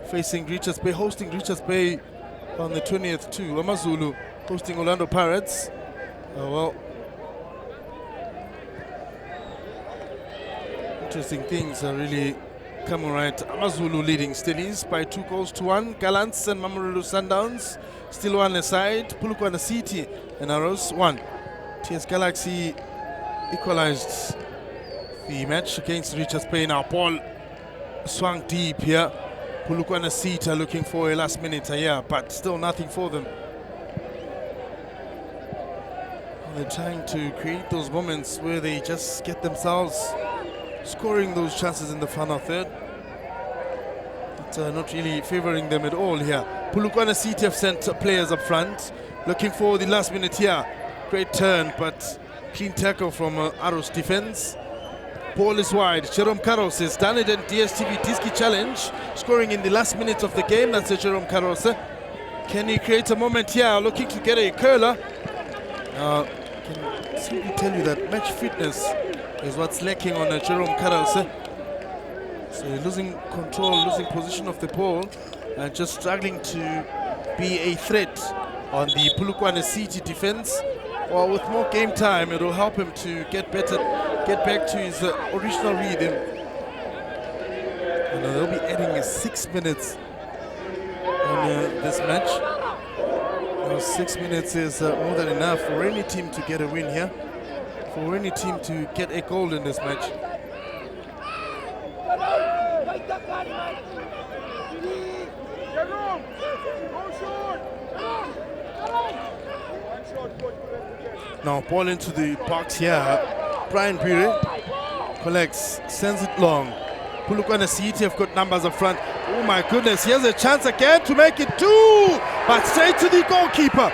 facing Richards Bay, hosting Richards Bay on the 20th too. AmaZulu hosting Orlando Pirates. Well, interesting things are really coming right. AmaZulu leading Stellies by 2-1. Gallants and Mamelodi Sundowns still one aside. Polokwane City and Arrows 1. TS Galaxy equalized the match against Richards Bay. Now ball swung deep here. Polokwane City are looking for a last minute here, but still nothing for them. They're trying to create those moments where they just get themselves scoring those chances in the final third. It's not really favoring them at all here. Polokwane City have sent players up front, looking for the last minute here. Great turn, but clean tackle from Arrows defense. Ball is wide. Jerome Karos has done it in DSTV Diski Challenge, scoring in the last minute of the game. That's Jerome Karos. Can he create a moment here? Looking to get a curler. Can simply tell you that match fitness is what's lacking on Jerome Karos. So losing control, losing position of the ball, and just struggling to be a threat on the Polokwane City defense. Well, with more game time, it will help him to get back to his original rhythm. And they'll be adding 6 minutes on this match. 6 minutes is more than enough for any team to get a win here, for any team to get a goal in this match. Now ball into the box here. Brian Pire collects, sends it long. Polokwane City have got numbers up front. Oh my goodness, here's a chance again to make it 2, but straight to the goalkeeper.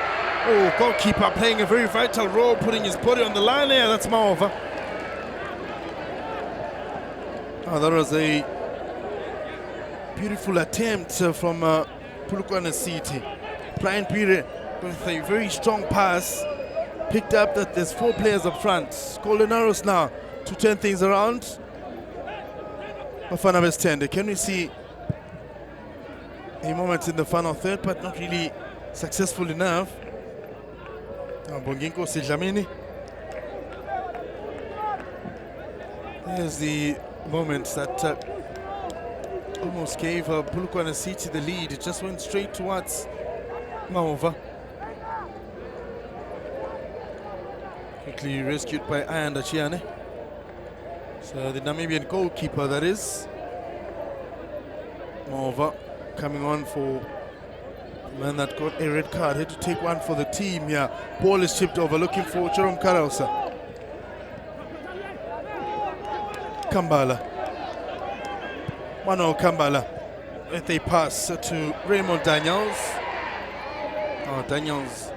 Oh, goalkeeper playing a very vital role, putting his body on the line here. That's Maova. Oh, that was a beautiful attempt from Polokwane City. Brian Pire with a very strong pass. Picked up that there's 4 players up front. Golden Arrows now to turn things around. Bafana Westende. Can we see a moment in the final third, but not really successful enough? Now Bonginko Sidlamini. There's the moment that almost gave Polokwane City the lead. It just went straight towards Maova. Quickly rescued by Ayanda Chiane. So the Namibian goalkeeper, that is. Maova coming on for the man that got a red card. Had to take one for the team here. Ball is chipped over, looking for Jerome Karausa. Kambala. Mano Kambala with a pass to Raymond Daniels. Oh, Daniels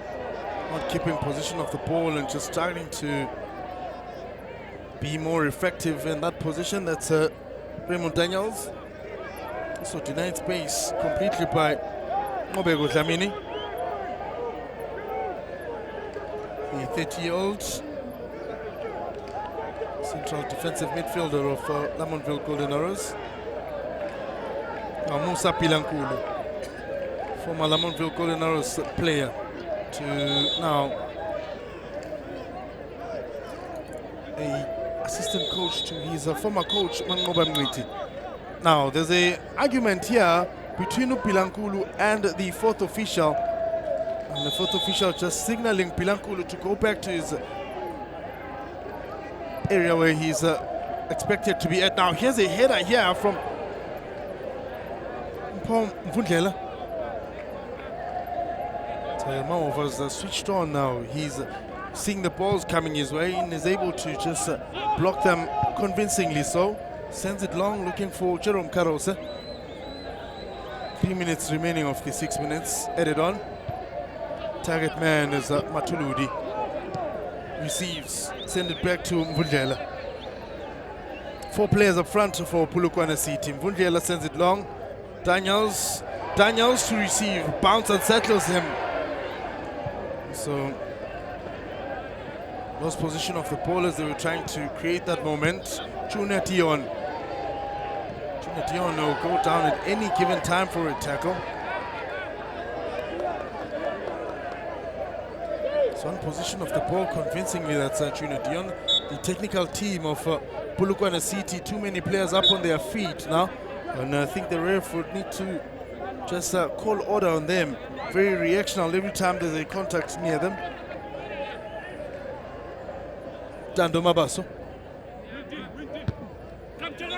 not keeping possession of the ball and just struggling to be more effective in that position. That's Raymond Daniels. Also denied space completely by Mobego Dlamini. The 30-year-old central defensive midfielder of Lamontville Golden Arrows. Musa Pilankulu, former Lamontville Golden Arrows player, to now a assistant coach to his former coach Mangoba Mwiti. Now there's a argument here between Pilankulu and the fourth official, and the fourth official just signaling Pilankulu to go back to his area where he's expected to be at. Now here's a header here from Mvundlela. Maova's switched on now. He's seeing the balls coming his way and is able to just block them convincingly so. Sends it long, looking for Jerome Karose. 3 minutes remaining of the 6 minutes added on. Target man is Matuludi. Receives, send it back to Mvundlela. 4 players up front for Polokwane City. Mvundlela sends it long. Daniels Daniels to receive. Bounce and settles him. So lost position of the ball as they were trying to create that moment. Junior Dion will go down at any given time for a tackle. So on position of the ball convincingly, that's Junior Dion. The technical team of Polokwane City, too many players up on their feet now. And I think the ref would need to just call order on them. Very reactional every time there's a contact near them. Dando Mabaso.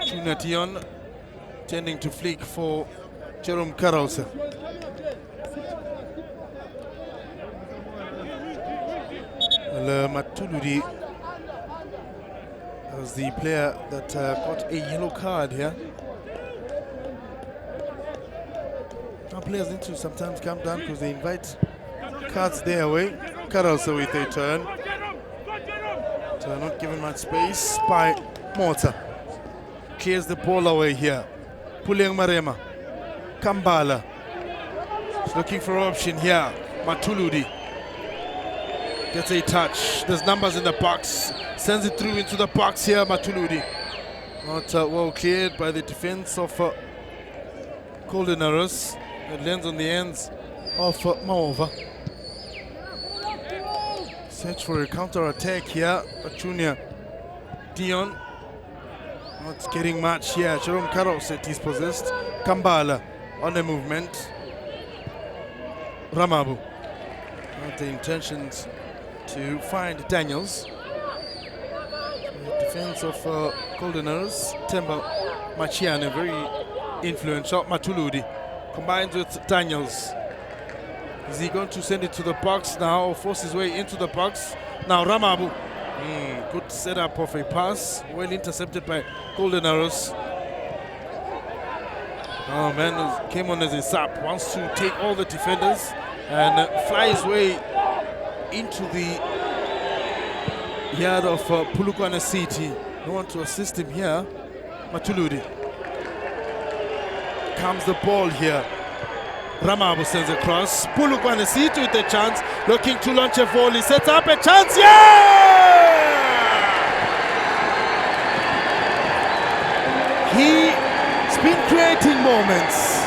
Junior Dion tending to flick for Jerome Karause. Well, Matuludi was the player that got a yellow card here. Our players need to sometimes come down because they invite cards their way. Karause with a turn. So not given much space by Mota. Clears the ball away here. Puleng Marema. Kambala. He's looking for option here. Matuludi. Gets a touch. There's numbers in the box. Sends it through into the box here. Matuludi. Not well cleared by the defense of Golden Arrows. It lands on the ends of Maova. Search for a counter-attack here. But Junior Dion not getting much here. Jerome Karause is possessed. Kambala on the movement. Ramabu. Not the intentions to find Daniels. The defense of Golden Arrows. Temba Machiane, very influential. Matuludi combines with Daniels. Is he going to send it to the box now or force his way into the box? Now Ramabu. Good setup of a pass. Well intercepted by Golden Arrows. Oh man, came on as a sub. Wants to take all the defenders and fly his way into the yard of Polokwane City. No one to assist him here. Matuludi. Comes the ball here. Ramabu sends across. Polokwane City with a chance. Looking to launch a volley. Sets up a chance. Yeah! He's been creating moments.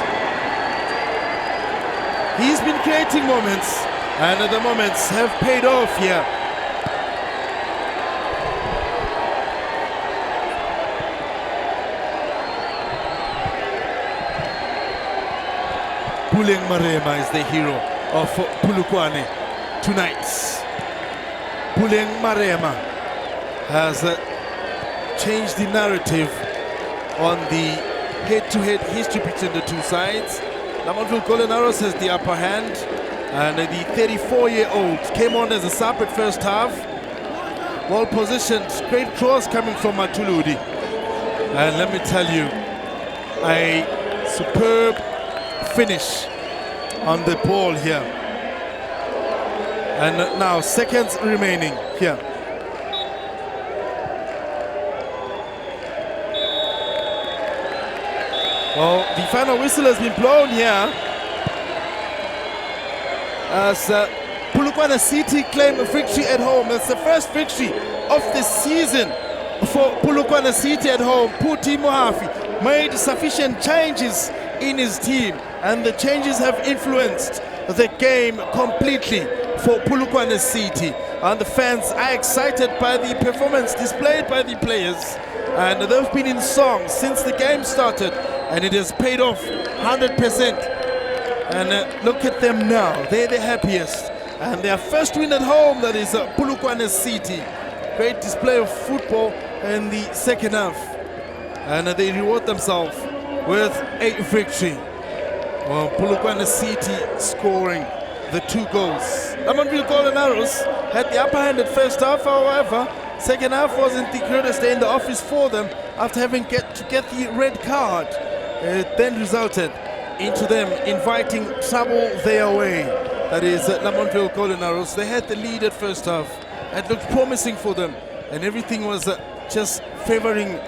He's been creating moments. And the moments have paid off here. Puleng Marema is the hero of Polokwane tonight. Puleng Marema has changed the narrative on the head-to-head history between the two sides. Lamontville Golden Arrows has the upper hand, and the 34-year-old came on as a sub at first half. Well positioned, great cross coming from Matuludi. And let me tell you, a superb finish on the ball here. And now seconds remaining here. Well, the final whistle has been blown here as Polokwane City claim a victory at home. That's the first victory of the season for Polokwane City at home. Puti Mohafi made sufficient changes in his team, and the changes have influenced the game completely for Polokwane City, and the fans are excited by the performance displayed by the players, and they've been in song since the game started, and it has paid off 100%. And look at them now, they're the happiest, and their first win at home, that is Polokwane City. Great display of football in the second half, and they reward themselves with a victory. Well, Polokwane City scoring the 2 goals. Lamontville Golden Arrows had the upper hand at first half, however, second half wasn't the greatest day in the office for them after having to get the red card. It then resulted into them inviting trouble their way. That is Lamontville Golden Arrows. They had the lead at first half. It looked promising for them, and everything was just favoring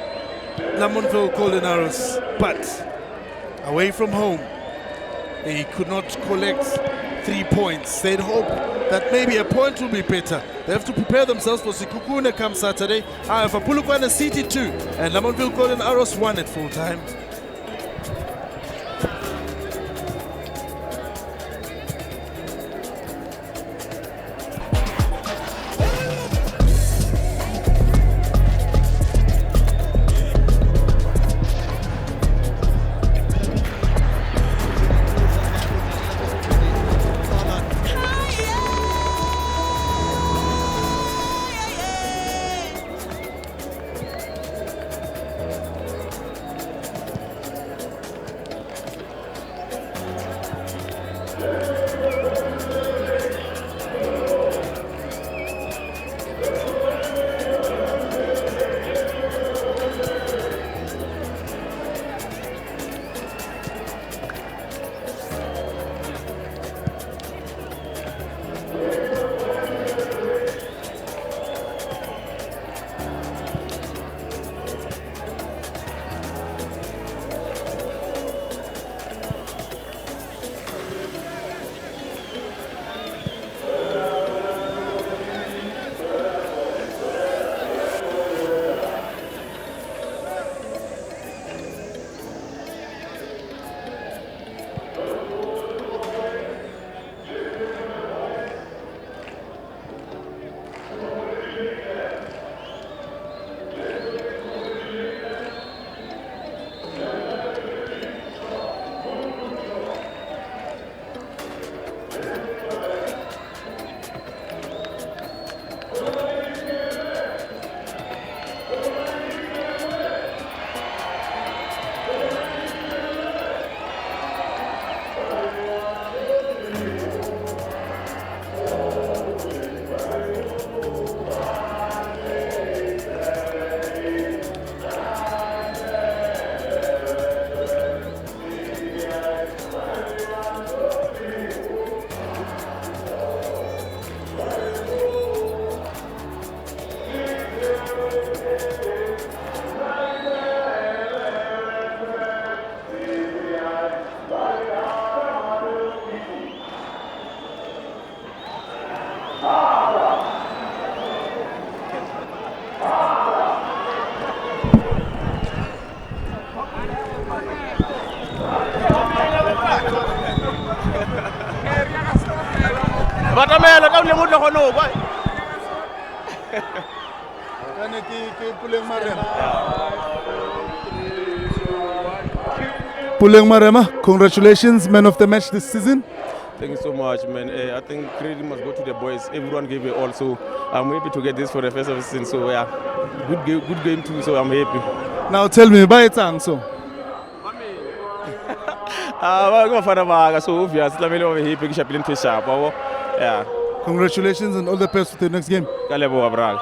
Lamontville Golden Arrows, but away from home, He could not collect 3 points. They'd hope that maybe a point will be better. They have to prepare themselves for 6Polokwane come Saturday. However, PSL City 2 and Lamontville Golden Arrows 1 at full time. Batamela ka le motho go no kwa. Kana ke Puleng Marema. Puleng Marema, congratulations, man of the match this season. Thank you so much, man. I think credit must go to the boys. Everyone gave it all, so I'm happy to get this for the first of the season. So yeah, good game too. So I'm happy. Now tell me, by it so. So obviously, I'm happy to play to sharp. Yeah. Congratulations and all the best for the next game. Kalebo Abrag.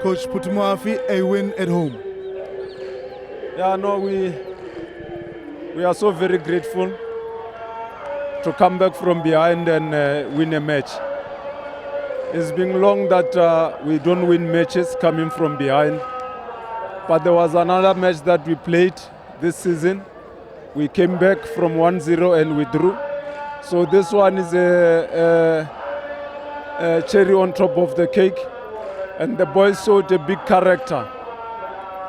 Coach Putumafi, a win at home. Yeah, no, we are so very grateful to come back from behind and win a match. It's been long that we don't win matches coming from behind, but there was another match that we played this season. We came back from 1-0 and we drew. So this one is a cherry on top of the cake. And the boys showed a big character,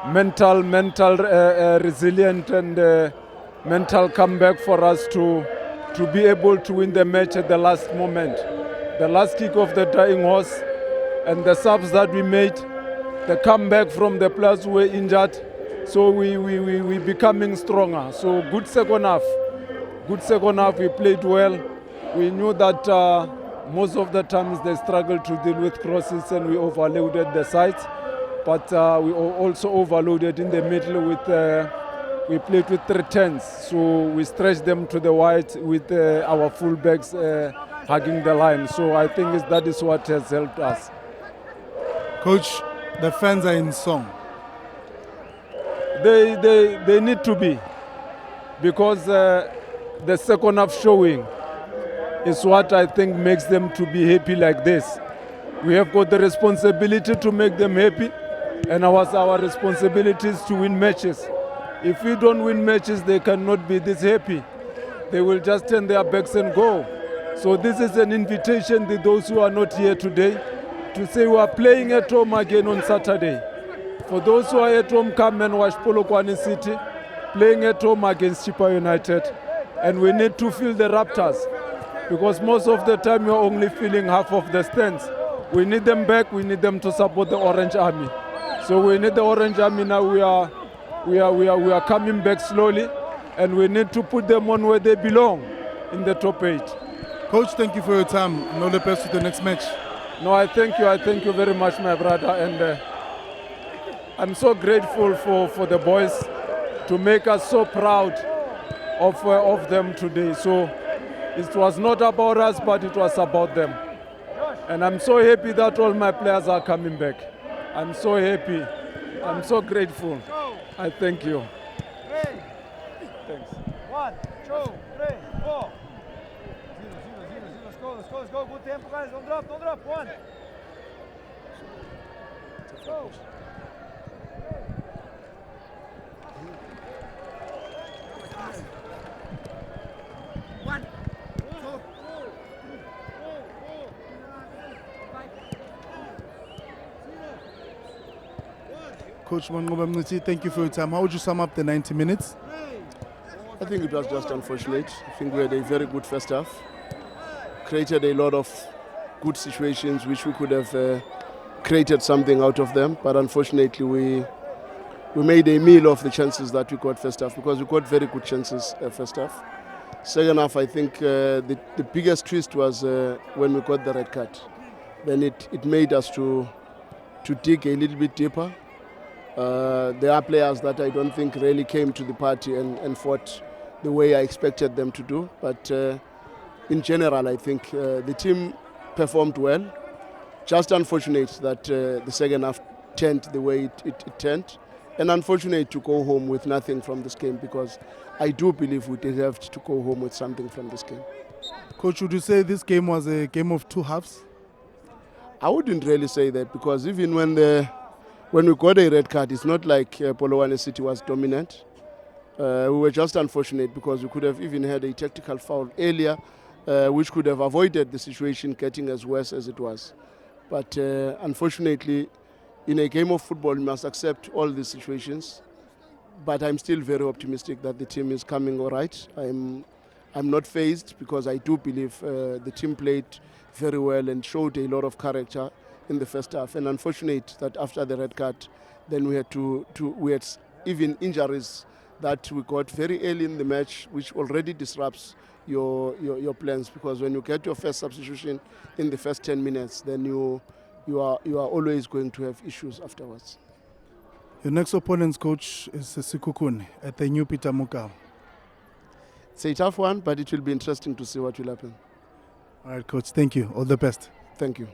mental resilient and mental comeback for us to be able to win the match at the last moment. The last kick of the dying horse and the subs that we made, the comeback from the players who were injured. So we becoming stronger. So good second half. We played well. We knew that most of the times they struggle to deal with crosses and we overloaded the sides. But we also overloaded in the middle with, we played with 3 10s. So we stretched them to the wide with our fullbacks hugging the line. So I think that is what has helped us. Coach, the fans are in song. They need to be, because the second half showing is what I think makes them to be happy like this. We have got the responsibility to make them happy, and our responsibility is to win matches. If we don't win matches, they cannot be this happy. They will just turn their backs and go. So this is an invitation to those who are not here today to say we are playing at home again on Saturday. For those who are at home, come and watch Polokwane City playing at home against Chipa United. And we need to feel the Raptors, because most of the time you're only feeling half of the stands. We need them back. We need them to support the Orange Army. So we need the Orange Army now. We are coming back slowly, and we need to put them on where they belong, in the top 8. Coach, thank you for your time, and all the best with the next match. No, I thank you. I thank you very much, my brother. And I'm so grateful for the boys to make us so proud of them today. So it was not about us, but it was about them. And I'm so happy that all my players are coming back. I'm so happy. I'm so grateful. I thank you. Thanks. 1, 2, 3, 4. Let's go. Good tempo, guys. Don't drop. 1. Go. Coach Mangoba Mnuti, thank you for your time. How would you sum up the 90 minutes? I think it was just unfortunate. I think we had a very good first half. Created a lot of good situations which we could have created something out of them. But unfortunately, we made a meal of the chances that we got first half, because we got very good chances first half. Second half, I think the biggest twist was when we got the red card. Then it made us to dig a little bit deeper. There are players that I don't think really came to the party and fought the way I expected them to do. But in general, I think the team performed well. Just unfortunate that the second half turned the way it turned. And unfortunate to go home with nothing from this game, because I do believe we deserved to go home with something from this game. Coach, would you say this game was a game of two halves? I wouldn't really say that, because even when we got a red card, it's not like Polokwane City was dominant. We were just unfortunate because we could have even had a tactical foul earlier, which could have avoided the situation getting as worse as it was. But unfortunately, in a game of football, you must accept all these situations. But I'm still very optimistic that the team is coming all right. I'm not fazed, because I do believe the team played very well and showed a lot of character in the first half. And unfortunate that after the red card, then we had we had even injuries that we got very early in the match, which already disrupts your plans, because when you get your first substitution in the first 10 minutes, then you are always going to have issues afterwards. Your next opponent's coach is 6Polokwane at the new Peter Mokau. It's a tough one, but it will be interesting to see what will happen. All right, coach. Thank you. All the best. Thank you.